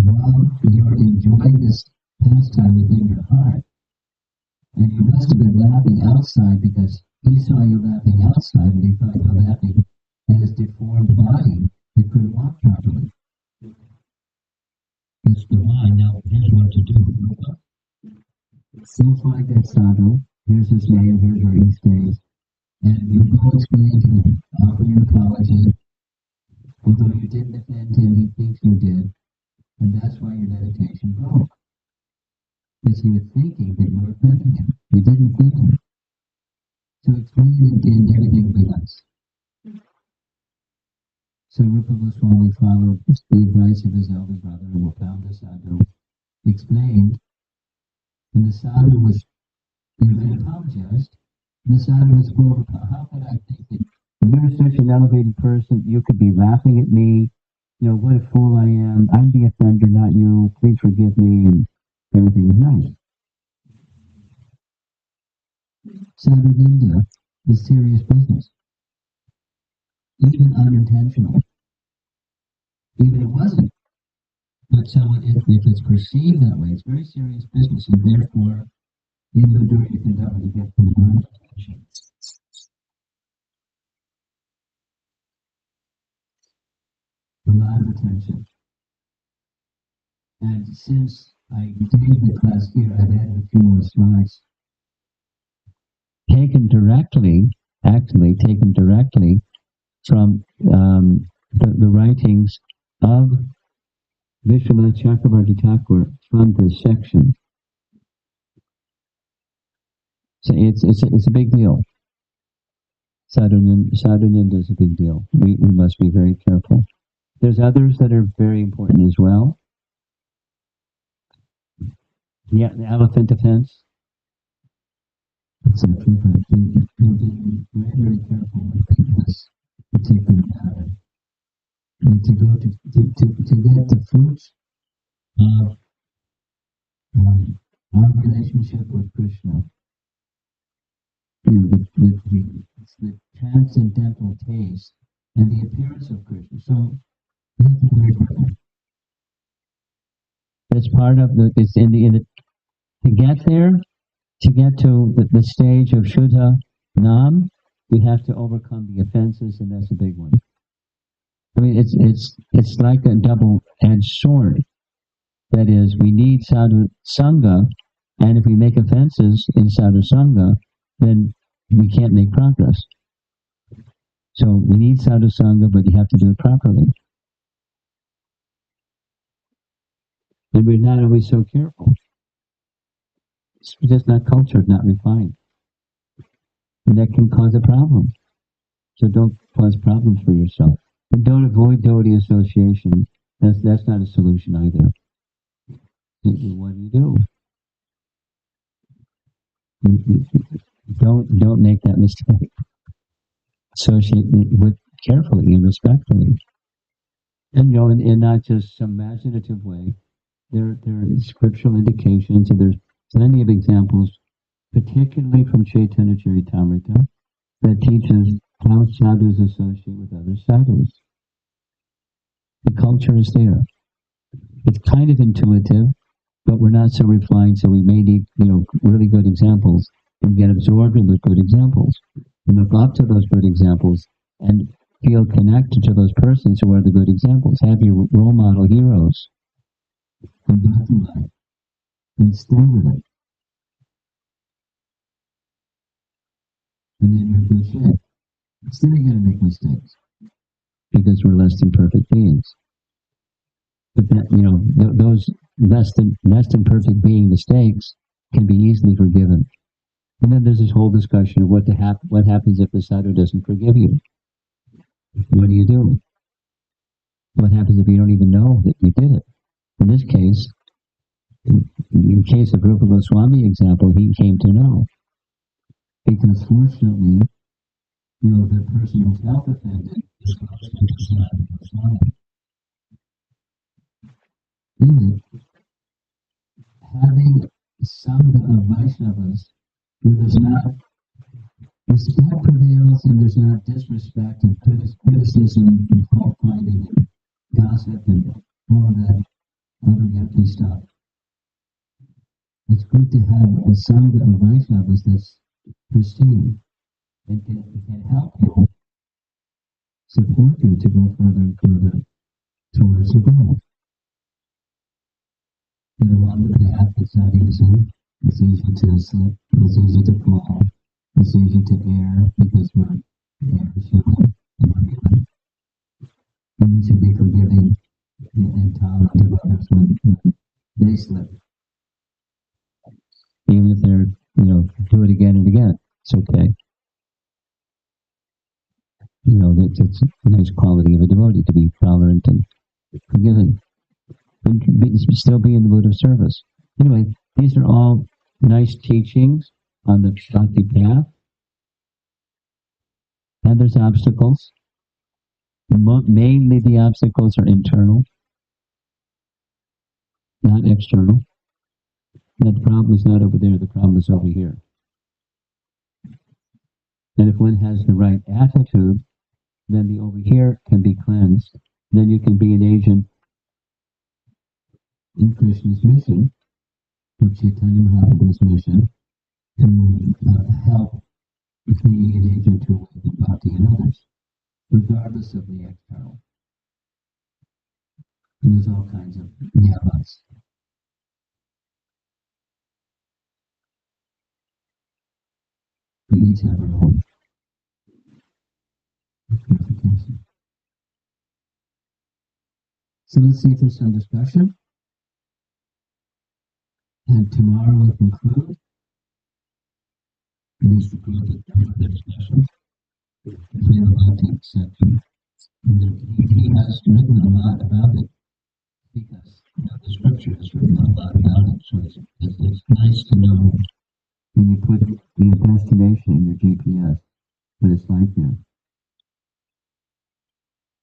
while you're enjoying this pastime within your heart. And you must have been laughing outside because he saw you laughing outside and he thought you were laughing at his deformed body that couldn't walk properly. That's the why. Now, here's what to do. Go find that sadhu. Here's his name. Here's where he stays. And you go explain to him. Offer your apology. Although you didn't offend him, he thinks you did. And that's why your meditation broke. Because he was thinking that you were offending him. You didn't offend him. So explain it and everything will be nice. So Rupa Goswami followed the advice of his elder brother and found the sadhu, explained, and the sadhu was, and apologized. And the sadhu was full of, how could I think that you're such an elevated person, you could be laughing at me, you know, what a fool I am, I'm the offender, not you, please forgive me, and everything was nice. Sadhu Ninda is serious business, even unintentional. Even it wasn't. But so if it's perceived that way, it's very serious business, and therefore, in Madhurya Kadambini, you get a lot of attention. A lot of attention. And since I gave the class here, I've added a few more slides. Taken directly from the writings of Vishwanath Chakravarti Thakur from this section. So it's a big deal. Sadhuninda is a big deal. We must be very careful. There's others that are very important as well. Yeah, the elephant offense. Etc. But we'll be very, very careful with this particular matter. And to go to get the fruits of our relationship with Krishna. You know, the transcendental taste and the appearance of Krishna. So we have to be very careful. That's part of it's in the to get there, to get to the stage of Shuddha Nam, we have to overcome the offenses, and that's a big one. I mean, it's like a double-edged sword. That is, we need sadhu sangha, and if we make offenses in sadhu sangha, then we can't make progress. So we need sadhu sangha, but you have to do it properly. And we're not always so careful. It's just not cultured, not refined. And that can cause a problem. So don't cause problems for yourself. And don't avoid devotee association. That's not a solution either. What do? Don't make that mistake. Associate with carefully and respectfully. And you know, in not just some imaginative way. There are scriptural indications, and there's plenty of examples, particularly from Chaitanya Charitamrita, that teaches how sadhus associate with other sadhus. The culture is there. It's kind of intuitive, but we're not so refined, so we may need, really good examples and get absorbed in the good examples. And look up to those good examples and feel connected to those persons who are the good examples. Have your role model heroes. Come back to life and stay with it. And then you're in good shape. Still you're going to make mistakes because we're less than perfect beings. But that, those less than perfect being mistakes can be easily forgiven. And then there's this whole discussion of what happens if the sadhu doesn't forgive you. What do? What happens if you don't even know that you did it? In this case, in the case of Rupa Goswami example, he came to know. Because fortunately, the person who felt offended is Rupa Goswami. Having Sangha of Vaishnavas, where there's not respect prevails and there's not disrespect and criticism and fault finding and gossip and all of that other yucky stuff. It's good to have a Sangha of Vaishnavas that's pristine and can help you, support you to go further and further towards the goal. But along the path, it's not easy. It's easy to slip. It's easy to fall. It's easy to err because we're human and we're human. We need to be forgiving and tolerant of others when they slip. Even if they're, do it again and again. It's okay. It's a nice quality of a devotee to be tolerant and forgiving. And still be in the mood of service. Anyway, these are all nice teachings on the Bhakti path. And there's obstacles. Mainly the obstacles are internal, not external. The problem is not over there, the problem is over here. And if one has the right attitude, then the over here can be cleansed. Then you can be an agent in Krishna's mission, or Chaitanya Mahaprabhu's mission, to help being an agent to awaken bhakti in others, regardless of the external. And there's all kinds of yamas. We each have our own purification. So let's see if there's some discussion. And tomorrow we'll conclude. At least the discussion. The Bhakti section. He has written a lot about it because the scripture has written a lot about it. So it's nice to know when you put your destination in your GPS, what it's like there.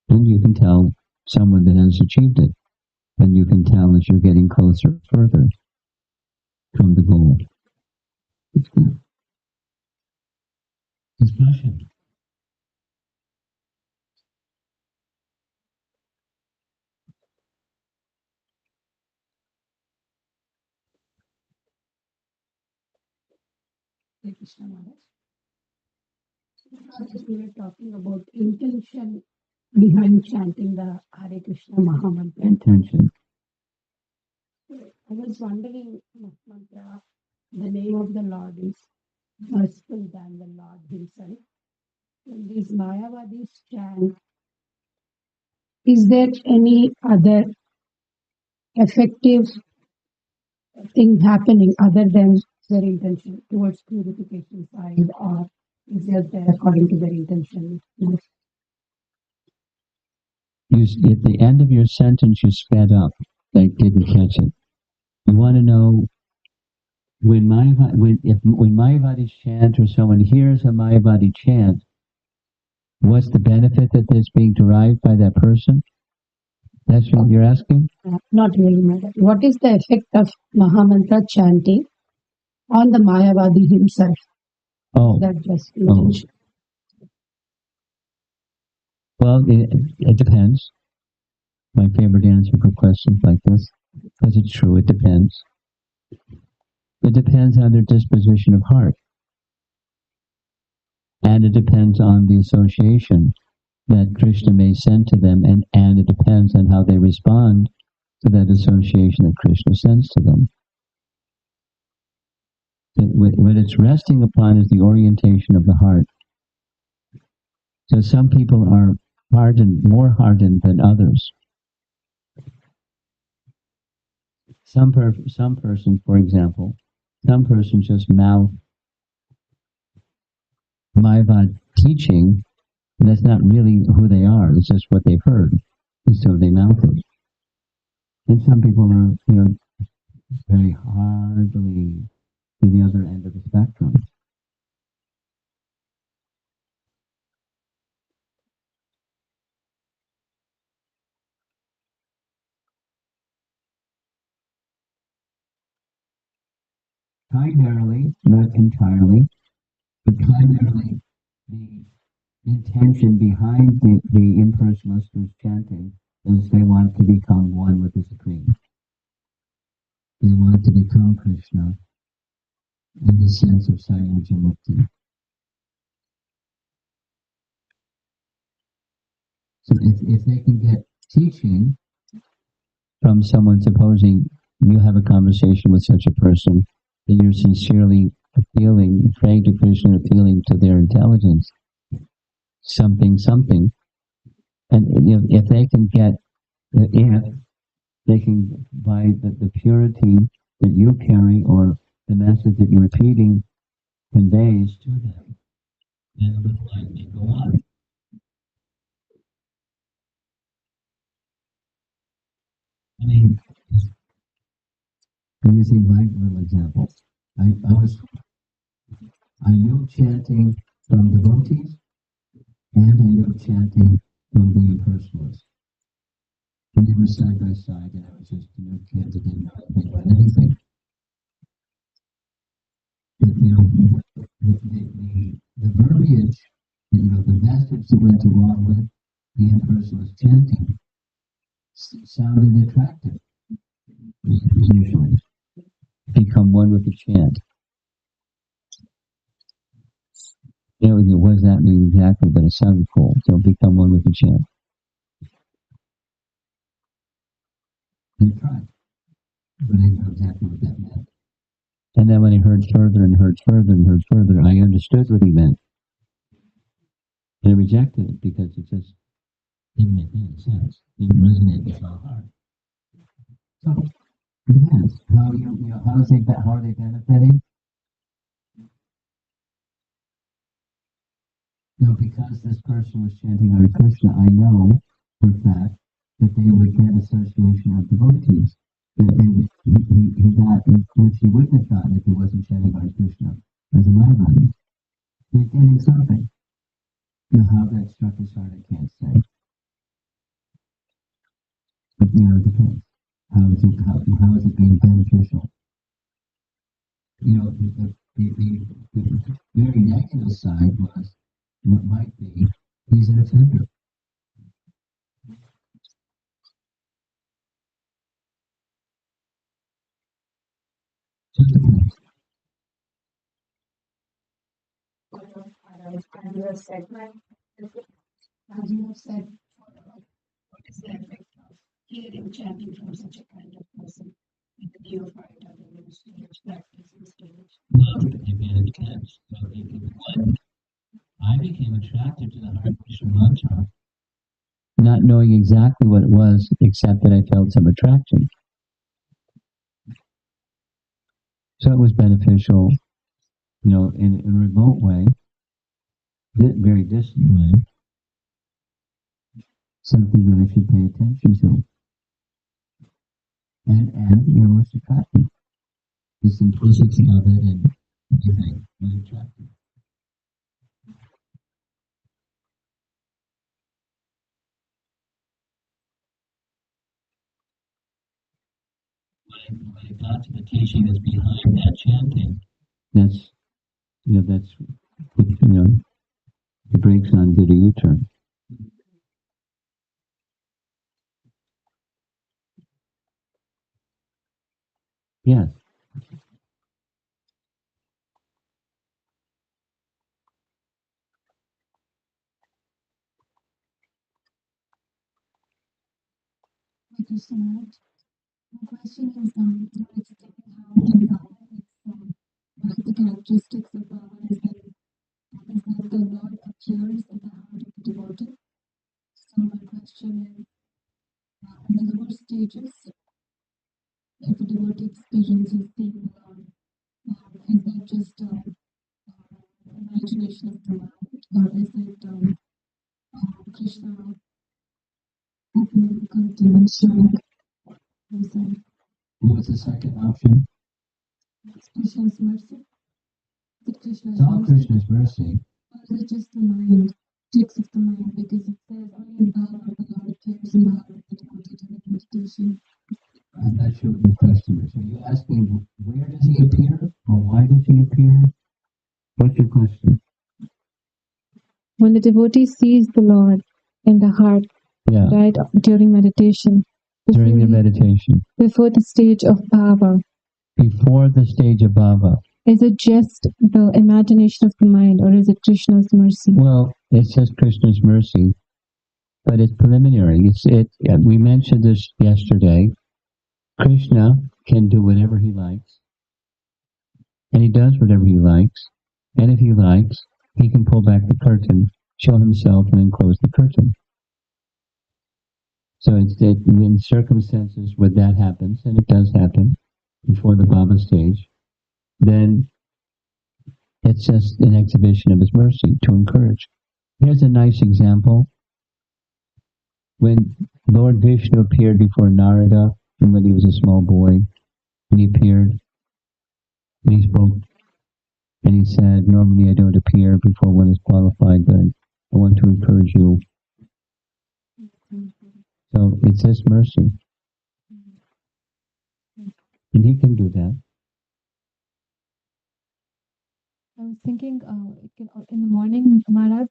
And you can tell someone that has achieved it. And you can tell that you're getting closer, further from the goal. It's good. Discussion. Krishna Maharaj. We were talking about intention behind chanting the Hare Krishna Mahamantra. Intention. I was wondering, mantra, the name of the Lord is merciful than the Lord himself. When these Mayavadis chant, is there any other effective thing happening other than their intention towards purification side, or is just there according to their intention? At the end of your sentence, you sped up. I didn't catch it. You want to know when Mayavadis chant, or someone hears a Mayavadi chant, what's the benefit that's being derived by that person? That's what you're asking? Not really, madam. What is the effect of Mahamantra chanting on the Mayavadi himself? Oh. That just intention. Well, it depends. My favorite answer for questions like this, because it's true, it depends. It depends on their disposition of heart. And it depends on the association that Krishna may send to them, and it depends on how they respond to that association that Krishna sends to them. What it's resting upon is the orientation of the heart. So some people are more hardened than others. Some person, for example, some person just mouth Mayavad teaching, and that's not really who they are. It's just what they've heard, and so they mouth it. And some people are, very hardly to the other end of the spectrum. Primarily, not entirely, but primarily the intention behind the impersonalist who's chanting is they want to become one with the Supreme. They want to become Krishna in the sense of Sayuja Mukti. So if they can get teaching from someone, supposing you have a conversation with such a person, that you're sincerely feeling, praying to Krishna, feeling to their intelligence, something, and if they can get, if they can, by the purity that you carry or the message that you're repeating conveys to them, then the light may go on. I mean, using my little example, I knew chanting from devotees, and I knew chanting from the impersonalists. And they were side by side, and I was just kid that didn't know anything about anything. But the verbiage, the message that went along with the impersonalist chanting sounded attractive initially. Become one with the chant. What does that mean exactly? But it sounded cool. So become one with the chant. They tried, but I didn't know exactly what that meant. And then when I heard further, I understood what he meant. And I rejected it because it just didn't make any sense. It didn't resonate with my heart. So it depends. How are they benefiting? Because this person was chanting Hare Krishna, I know for a fact that they would get association of devotees. That he got, which he wouldn't have gotten if he wasn't chanting Hare Krishna as a Mayavadi. They're getting something. How that struck his heart, I can't say. But it depends. How is it being beneficial? The very negative side was what might be he's an offender. Just depends. As you have said, what is the effect of hearing chanting from such a kind of person in the neophyte or the new stage, practicing stage? Well, again, it depends. So I became attracted to the Hare Krishna mantra, not knowing exactly what it was, except that I felt some attraction. So it was beneficial, in a remote way, very distant way, something that I should pay attention to. And it's attractive. The simplicity of it and everything was attractive. When I got to the teaching that's behind that chanting, that's the brakes on did a U-turn. Yes. Thank you so much. My question is, it's taking how in Baba, one of the characteristics of Baba is that the Lord appears in the heart of the devotee. So my question is, in the lower stages, if a devotee experiences seeing the Lord, is that just imagination of the mind, or is it Krishna become showing himself? What's the second option? Krishna's mercy. Is it Krishna's It's all mercy? Krishna's mercy. Or is it just the mind, tricks of the mind? Because it says only in Bhava the Lord appears in the heart of the devotee during meditation. I'm not sure what the question is. Are you asking where does he appear, or why does he appear? What's your question? When the devotee sees the Lord in the heart, right, during meditation. During the meditation. Before the stage of Bhava. Before the stage of Bhava. Is it just the imagination of the mind, or is it Krishna's mercy? Well, it says Krishna's mercy, but it's preliminary. We mentioned this yesterday. Krishna can do whatever he likes, and he does whatever he likes. And if he likes, he can pull back the curtain, show himself, and then close the curtain. So it's in circumstances where that happens, and it does happen before the Baba stage, then it's just an exhibition of his mercy to encourage. Here's a nice example. When Lord Vishnu appeared before Narada, and when he was a small boy, and he appeared, and he spoke, and he said, normally I don't appear before one is qualified, but I want to encourage you. So it's His mercy. And He can do that. I was thinking, in the morning, Maharaj,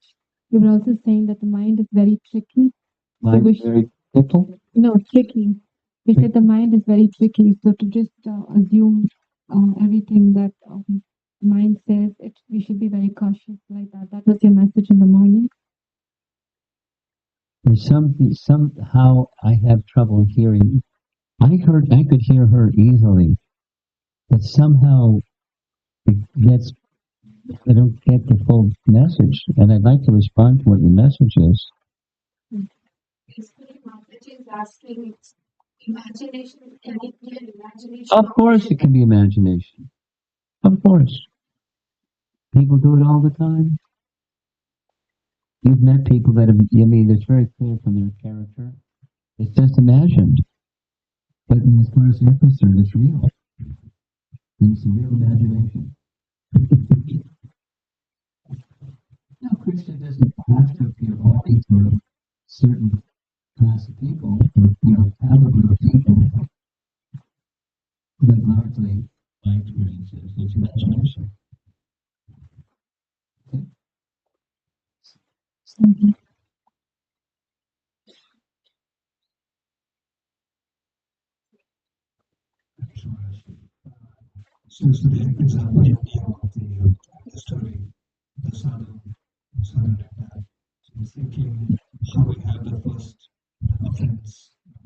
you were also saying that the mind is very tricky. Mind is very fickle? No, tricky. You said the mind is very tricky. So to just assume everything that the mind says, we should be very cautious like that. That was your message in the morning. Somehow I have trouble hearing. I could hear her easily, but somehow I don't get the full message, and I'd like to respond to what your message is. Asking imagination, imagination. Of course it can be imagination. Of course. People do it all the time. You've met people that it's very clear from their character. It's just imagined. But as far as you're concerned, it's real. It's a real imagination. Now, Krishna doesn't have to appear only for a certain class of people, or caliber of people. But largely, my experience is it's imagination. Okay? Since the example you gave of the story, the sadhu, like that, so I'm thinking how we have the first offense,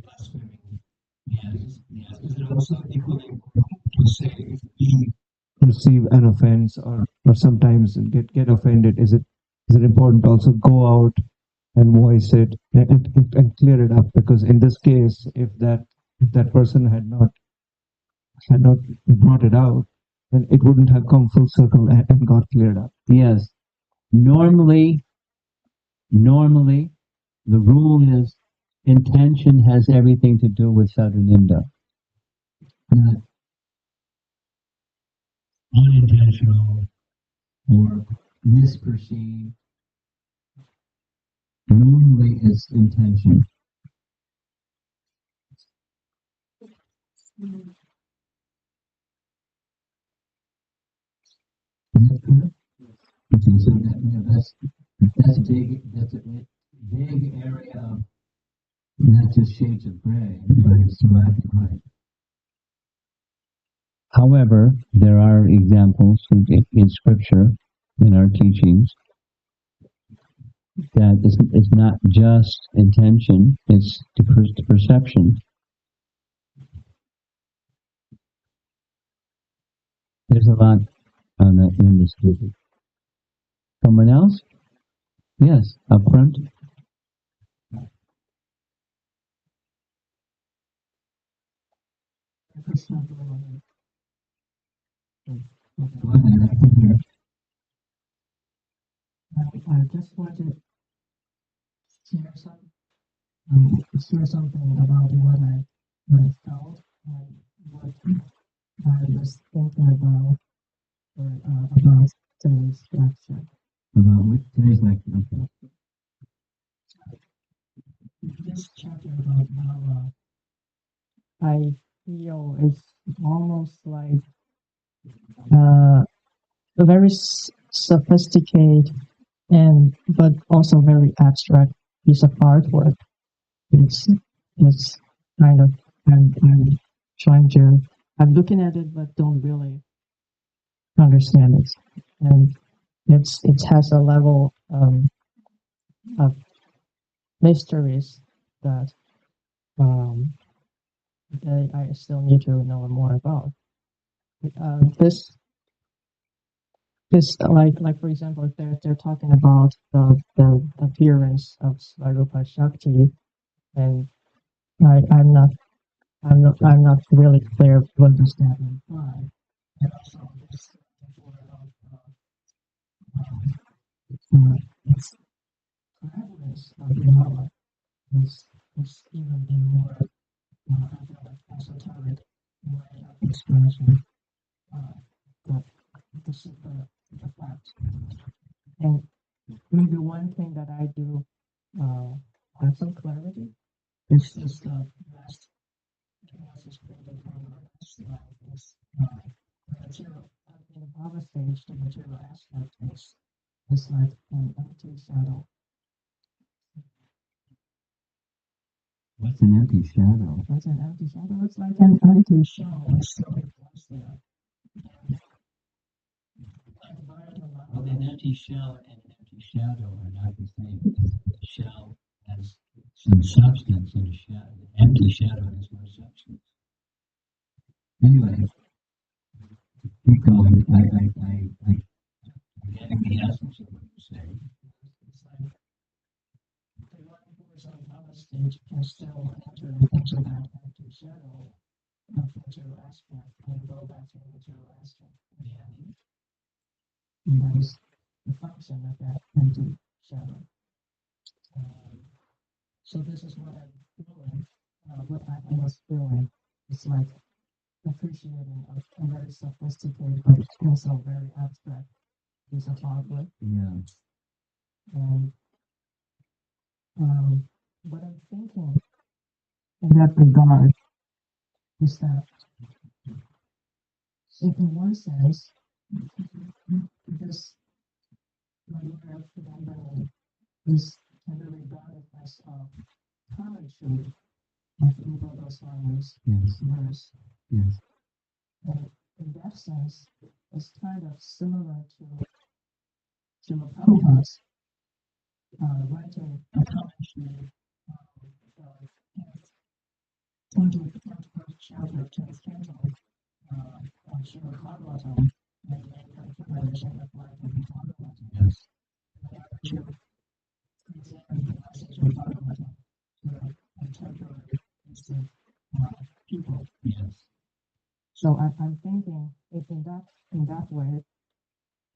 blaspheming. Yes. Is it also equally important to say if we perceive an offense or sometimes get offended? Is it important to also go out and voice it and clear it up? Because in this case, if that person had not brought it out, then it wouldn't have come full circle and got cleared up. Yes. Normally, the rule is intention has everything to do with sadhuninda, not unintentional or misperceived. Normally, it's intention. Is that clear? Okay, so that's big. That's a big area of not just shades of gray, but it's black and white. However, there are examples in Scripture, in our teachings, that it's not just intention; it's the perception. There's a lot on that in this movie. Someone else? Yes, up front. I just want to share something about what I felt and what I was thinking about about today's lecture. About which today's lecture? Okay. This chapter about Baba, I feel it's almost like a very sophisticated but also very abstract piece of artwork. It's kind of I'm looking at it but don't really understand it, and it has a level of mysteries that I still need to know more about. This Because like for example, if they're talking about the appearance of Svarupa Shakti, and I'm not really clear what does that imply. And also this metaphor of its collaborates of Brahma is even a more I feel like esoteric way of expressing uh, the the fact. And maybe one thing that I do have some clarity is just the last is created from the last line is the material in the power stage, the material aspect is like an empty shadow. What's an empty shadow? What's an empty shadow? It's like an empty shell. It's still was there. Well, an empty shell and an empty shadow are not the same. A shell has some substance, and an empty shadow has no substance. Anyway, keep going. I'm getting the essence of what you say. It's like the one who is on the power stage can still enter into that empty shadow of material aspect and go back to the material aspect again. And that is the function of that empty shadow. So this is what I'm feeling. What I was feeling. It's like appreciating a very sophisticated but also very abstract piece of artwork. Yeah. And what I'm thinking in that regard is that, in one sense, this Madhurya Kadambini can be regarded as a commentary of Ugo Goswami's verse. Yes. And in that sense, it's kind of similar to Prabhupada's writing a commentary of 21st chapter, 10th canto of Srimad Bhagavatam, and the main configuration of life of Bhagavatam. Yes. In order to examine the message of Bhagavatam to a contemporary Christian people. Yes. So I'm thinking if in that way,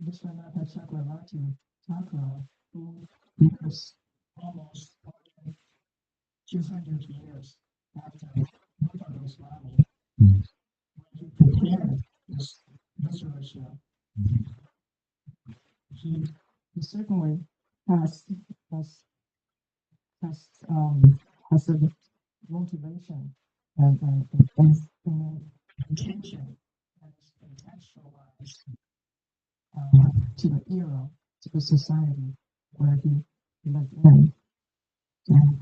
Vishwanatha Chakravarti Thakur, who lives almost 200 years after Rupa Goswami, Yes. when he prepared this literature, he certainly has has has a motivation and intention that is contextualized to the era, to the society where he lived in. And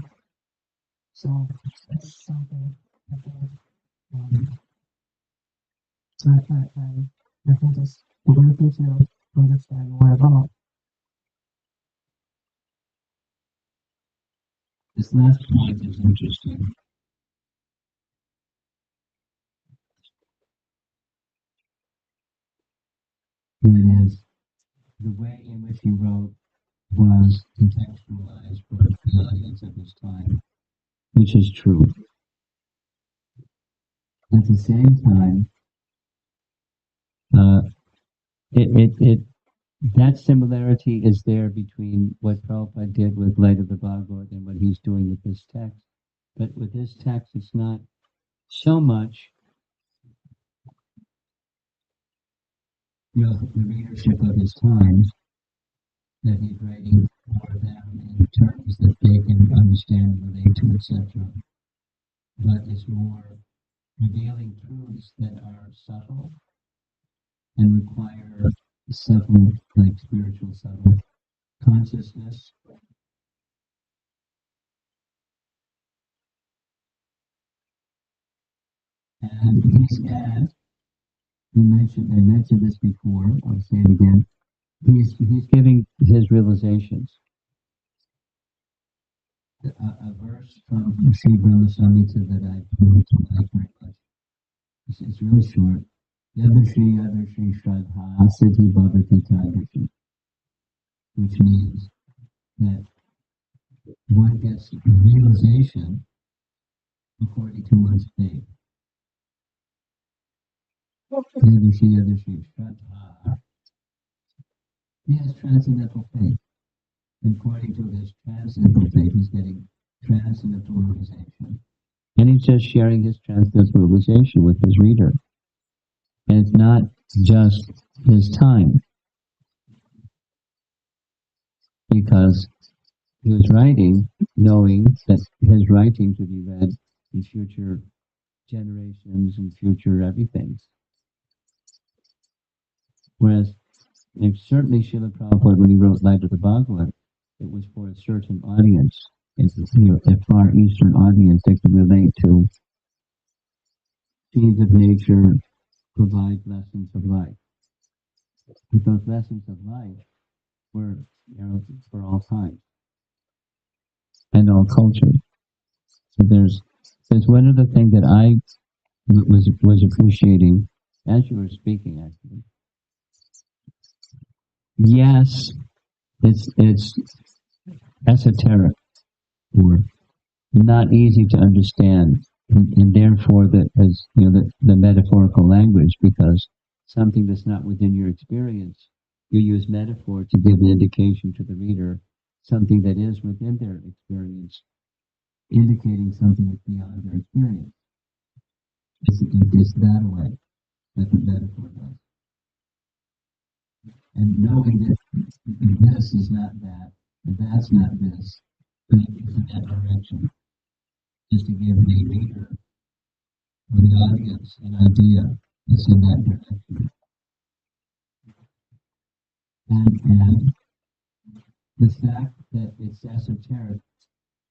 so that's something I think I think it's worthy to understand more about. This last point is interesting. It is the way in which he wrote was contextualized for the audience of his time, which is true. At the same time, that similarity is there between what Prabhupada did with Light of the Bhagavad and what he's doing with this text. But with this text, it's not so much the readership of his time that he's writing for them in terms that they can understand, relate to, etc. But it's more revealing truths that are subtle and require subtle, like spiritual subtle consciousness. And I mentioned this before, I'll say it again, he's giving his realizations. A verse from Sri Brahma Samhita that I like very much. It's really short. Yadashri Shraddha Siddhi Bhavati Tadashi, which means that one gets realization according to one's faith. Yadashri Shraddha. He has transcendental faith. According to his transcendental faith, he's getting transcendental realization. And he's just sharing his transcendental realization with his reader. And it's not just his time. Because he was writing knowing that his writing to be read in future generations and future everything. Whereas certainly Srila Prabhupada, when he wrote Light of the Bhagavad, it was for a certain audience. It's a Far Eastern audience that could relate to seeds of nature, provide lessons of life. But those lessons of life were for all time and all culture. So there's one other thing that I was appreciating as you were speaking, actually. Yes, it's esoteric or not easy to understand, and therefore that as the metaphorical language, because something that's not within your experience, you use metaphor to give an indication to the reader, something that is within their experience, indicating something that's beyond their experience. It's that way that the metaphor does. And knowing that this is not that, and that's not this, but it's in that direction, just to give the reader or the audience an idea it's in that direction. And the fact that it's esoteric,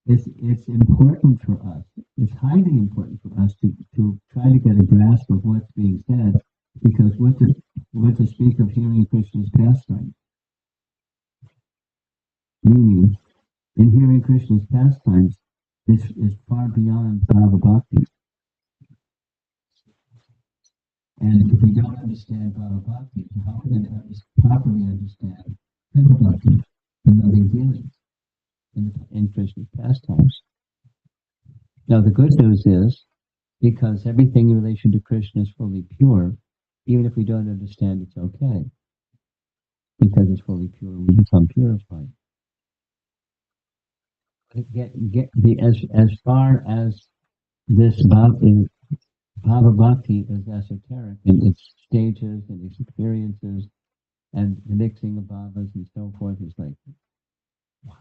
it's important for us. It's highly important for us to try to get a grasp of what's being said, because what to speak of hearing Krishna's pastime. Meaning, in hearing Krishna's pastimes, this is far beyond Bhava Bhakti. And if we don't understand Bhava Bhakti, how are we going to properly understand Prema Bhakti and loving feelings in Krishna's pastimes? Now, the good news is, because everything in relation to Krishna is fully pure, even if we don't understand, it's okay. Because it's fully pure, we become purified. As far as this Bhava Bhakti is esoteric in its stages and its experiences and the mixing of bhavas and so forth, is like, wow.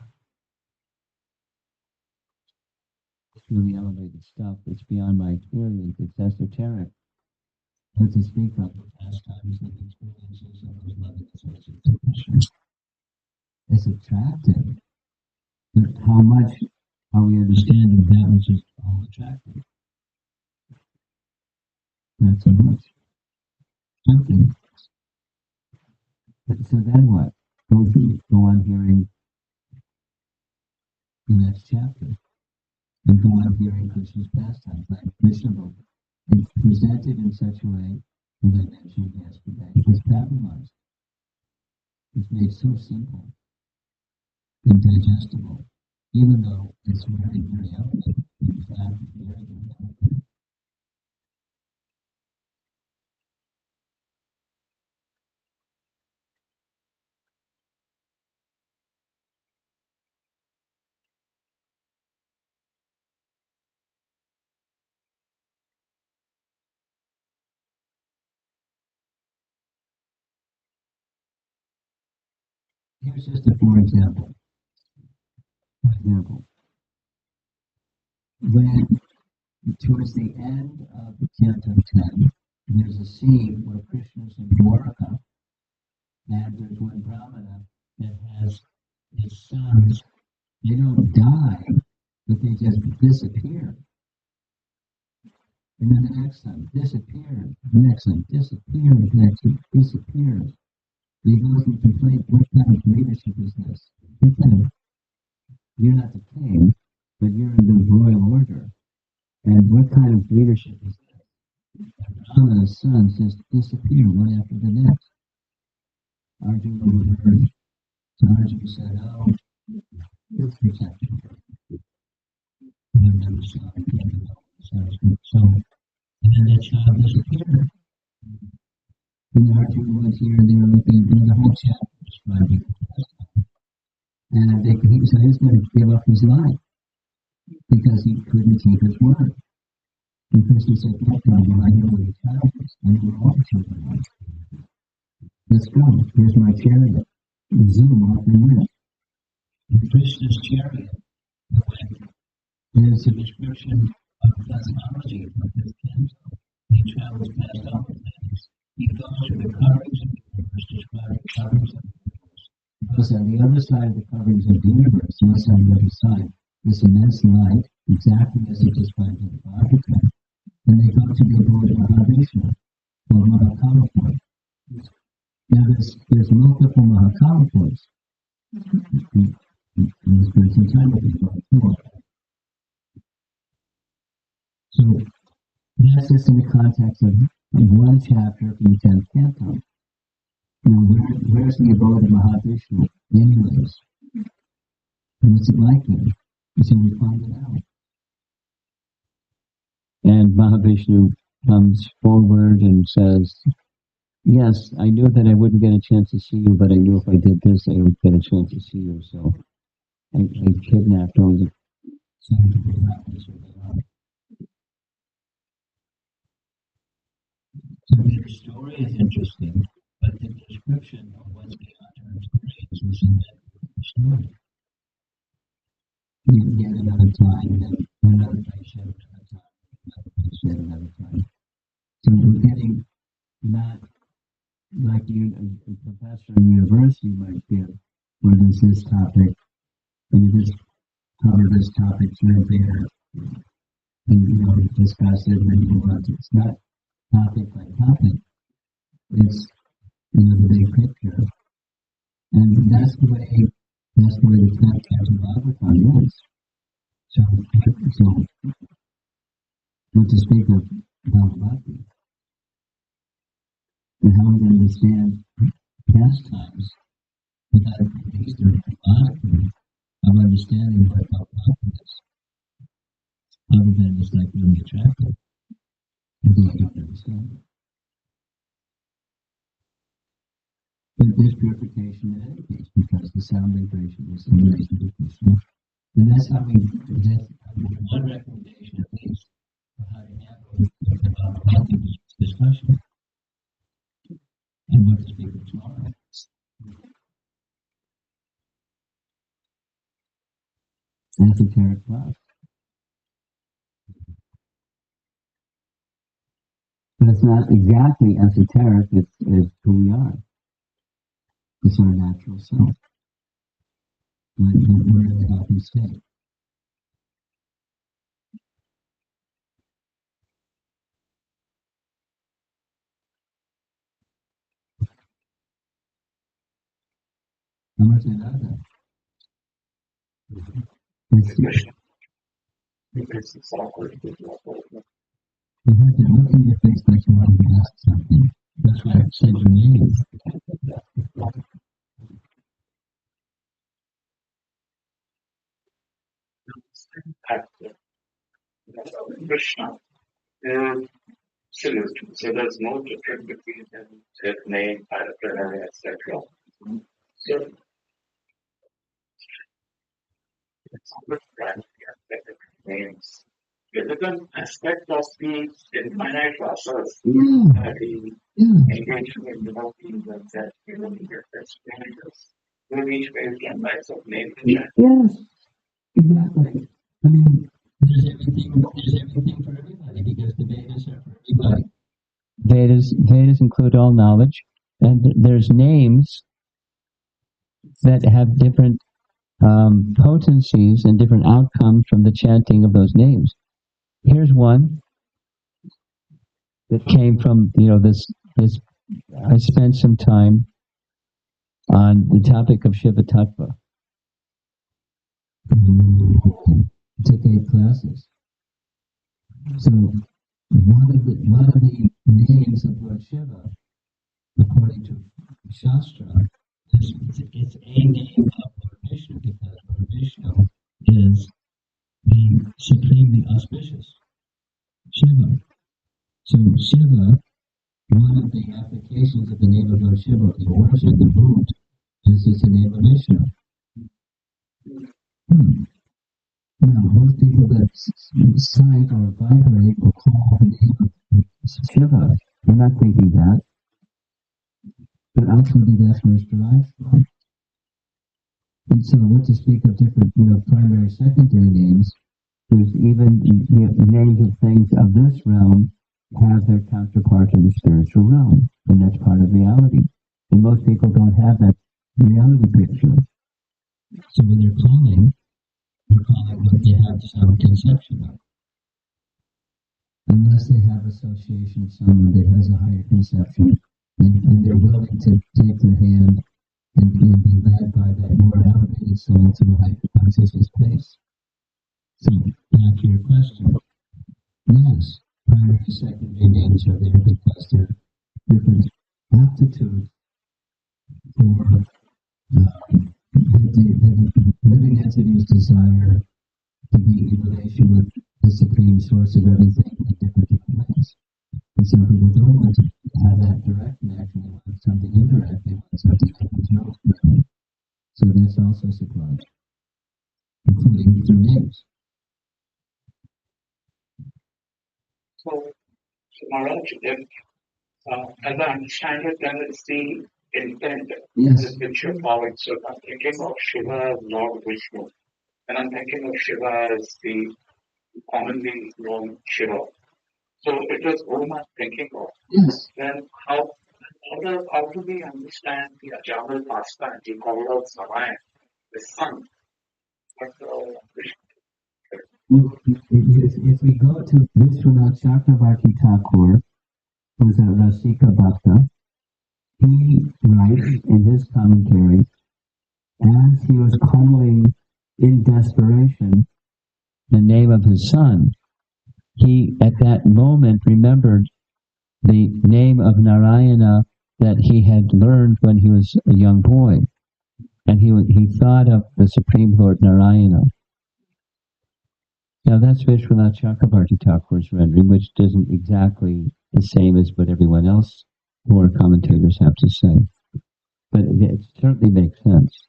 It's really elevated stuff. It's beyond my experience. It's esoteric. But to speak of the pastimes and the experiences of those loving associates, it's attractive. But how much are we understanding that which is all attractive? Not so much. Something. But so then what? Go on hearing the next chapter. And go on hearing Krishna's pastimes, like Krishna Book. It's presented in such a way, as I mentioned yesterday, it's patronized. It's made so simple and digestible, even though it's very, very elevated. In fact, it's very, very elevated. Here's just a for example. When towards the end of Canto 10, there's a scene where Krishna's in Dwarka, and there's one Brahmana that has his sons. They don't die, but they just disappear. And then the next son disappears, the next son disappears, the next son disappears. He goes and complains, what kind of leadership is this? You're not the king, but you're in the royal order. And what kind of leadership is this? And Rama's sons just disappear one after the next. Arjuna overheard. So Arjuna said, "Oh, you're protected." And then the son, so, and then that child disappeared. And Arjuna was here, and they were looking at the whole chapter describing it. And so he was going to give up his life because he couldn't keep his word. And Krishna said, "No problem, I know where your child is. I know where all the children are. Let's go. Here's my chariot." And zoom off and went. In Krishna's chariot, there's a description of cosmology of this canto. He travels past all things. He goes to the coverings of the universe, describing the coverings of the universe. He goes on the other side of the coverings of the universe, and what's on the other side? This immense light, exactly as it described in the Bhagavatam. And they go to the abode of Mahavishnu, or Mahakalapoy. Now there's multiple Mahakalapoys. And spend some time with people. So that's just in the context of one chapter from the 10th canto. Now, where's the abode of Mahavishnu, anyways? And what's it like there? And so we find it out. And Mahavishnu comes forward and says, "Yes, I knew that I wouldn't get a chance to see you, but I knew if I did this, I would get a chance to see you. So I kidnapped all the So their story is interesting, but the description of what's beyond our experience is in that story. Yet another time, then another place, yet another time, another place, yet another time. So we're getting not like a professor in university might give, where there's this topic, and you just cover this topic here and there, and discuss it, and then you move on to it's not topic by topic. It's the big picture, and that's the way the concept of Bhagavatam is. So what to speak of Bhagavati and how we understand pastimes without at least a modicum of understanding what Bhagavati is, other than it's like really attractive. I don't understand it. But there's purification in any case because the sound vibration is in relation to Krishna. And that's how that's one recommendation at least of how to handle the discussion and what to speak of tomorrow. Esoteric class. But it's not exactly esoteric, it's who we are. It's our natural self. When we're in the healthy state. How much I know that? It's awkward. You have to look in your face like you want to ask something. That's why I said your name. Krishna is absolute. So there's no difference between them, his name, character, etc. So it's a different aspect of names. Physical aspect of the infinite process that he engaged with devotees and said, you will get experiences. We each face and lives of nature. Yes, exactly. I mean, there's everything for everybody because the Vedas are for everybody. Vedas include all knowledge, and there's names that have different potencies and different outcomes from the chanting of those names. Here's one that came from this. I spent some time on the topic of Shiva Tattva. Took 8 classes. So one of the names of Lord Shiva, according to Shastra, it's a name of Lord Vishnu because Lord Vishnu is the supremely auspicious Shiva. So Shiva, one of the applications of the name of Lord Shiva, the origin, the root, is the name of Vishnu. Now, most people that cite or vibrate or call the name of Shiva, they're not thinking that, but ultimately that's where it's derived from. And so, what to speak of different, primary, secondary names? There's even names of things of this realm have their counterpart in the spiritual realm, and that's part of reality. And most people don't have that reality picture. So when they're calling what they have some conception of. Unless they have association with someone that has a higher conception, and they're willing to take their hand and be led by that more elevated soul to a higher consciousness place. So, back to your question. Yes, primary and secondary names are there because they're different aptitudes for the living entity's desire to be in relation with the supreme source of everything in different ways. And some people don't want to have that direct connection, they want something indirect, they want something uncontrolled. So that's also supplied, including through names. So Maharaj, if, as I understand it, then it's the intent Yes. which you're following. So I'm thinking of Shiva as Lord Vishnu, and I'm thinking of Shiva as the commonly known Shiva. So it is whom I'm thinking of. Yes. Then how do we understand the Ajamal pastime, the Kaurav Samaya, the sun? If we go to Vishwanath Chakravarti Thakur, who's a Rasika Bhakta, he writes in his commentary, as he was calling in desperation the name of his son, he at that moment remembered the name of Narayana that he had learned when he was a young boy. And he thought of the Supreme Lord Narayana. Now that's Vishwanath Chakravarti Thakur's rendering, which isn't exactly the same as what everyone else or commentators have to say. But it certainly makes sense.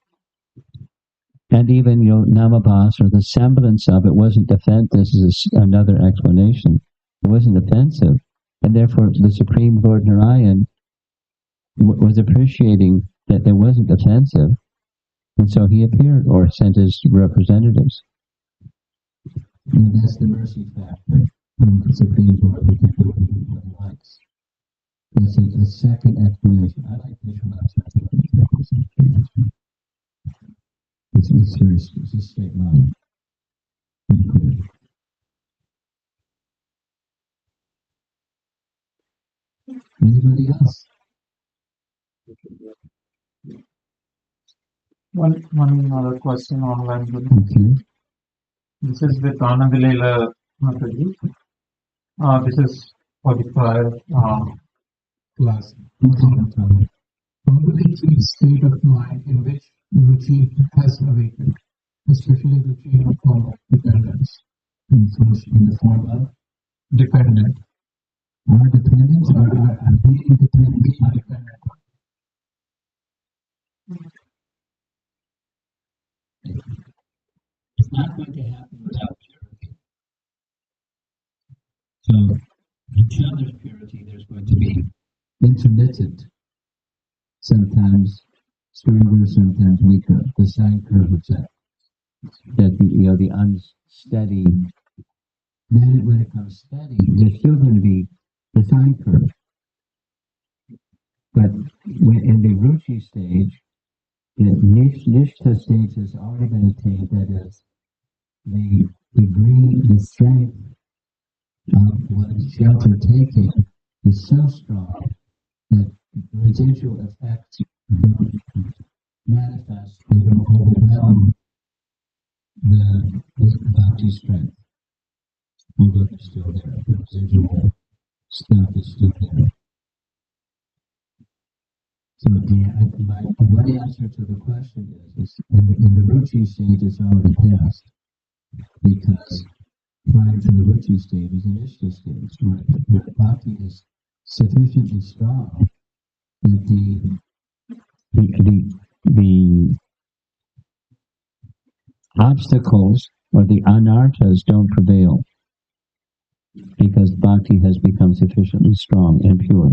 And even Namabhas, or the semblance of it, wasn't offensive. This is another explanation. It wasn't offensive. And therefore the Supreme Lord Narayan was appreciating that it wasn't offensive. And so he appeared or sent his representatives. And that's the mercy factor. The Supreme Lord can do what he likes. That's a second explanation. I like Vishwanath Chakravarti. It's a straight line. Anybody else? One other question online. Okay. This is with Anandalela Mataji. This is for the prior class. How do we treat state of mind in which ruchi has awakened, especially ruchi in the form of dependence? In the form of Dependent. our dependence or being dependent on dependent. It's not going to happen without purity. So, until there's purity, there's going to be intermittent, sometimes stronger, sometimes weaker. The sine curve of that the unsteady. Then when it comes steady, there's still going to be the sine curve. But when in the ruchi stage, the nishtha stage has already been attained. That is, the degree, the strength of one's shelter taking is so strong that residual effects don't manifest, they don't overwhelm the bhakti strength. Although they're still there, the residual stuff is still there. So my one answer to the question is in the ruchi stage it's already passed because prior to the ruchi stage is an ishta stage where bhakti is sufficiently strong that the obstacles or the anarthas don't prevail because bhakti has become sufficiently strong and pure.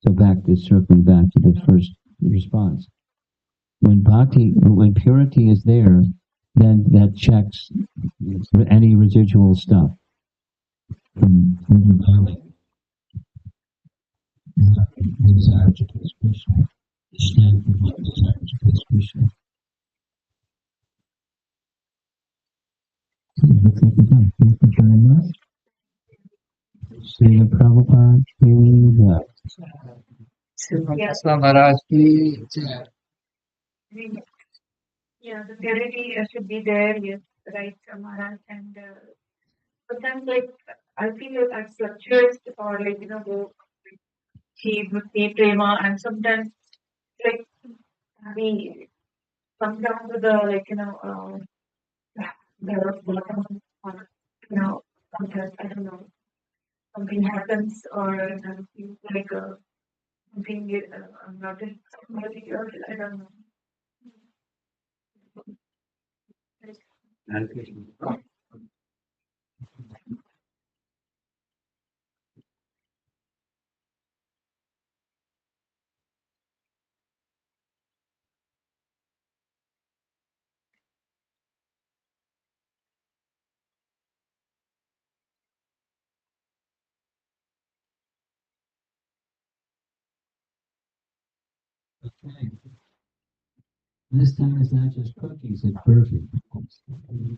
So circling back to the first response. When purity is there, then that checks any residual stuff from overcoming desire to please Krishna. The strength of my desire to please Krishna. Looks like we're done. Thank you very much. Srila Prabhupada, Yes. Yeah, the purity should be there, yes, right, Maharaj. And sometimes, like, I feel like I've fluctuates or, like, go Bhakti, Prema, and sometimes, like, we come down to the, like, the bottom, or, sometimes, I don't know, something happens, or feels like something, I'm not in somebody else, I don't know. Okay. This time it's not just cookies, it's perfect. Okay.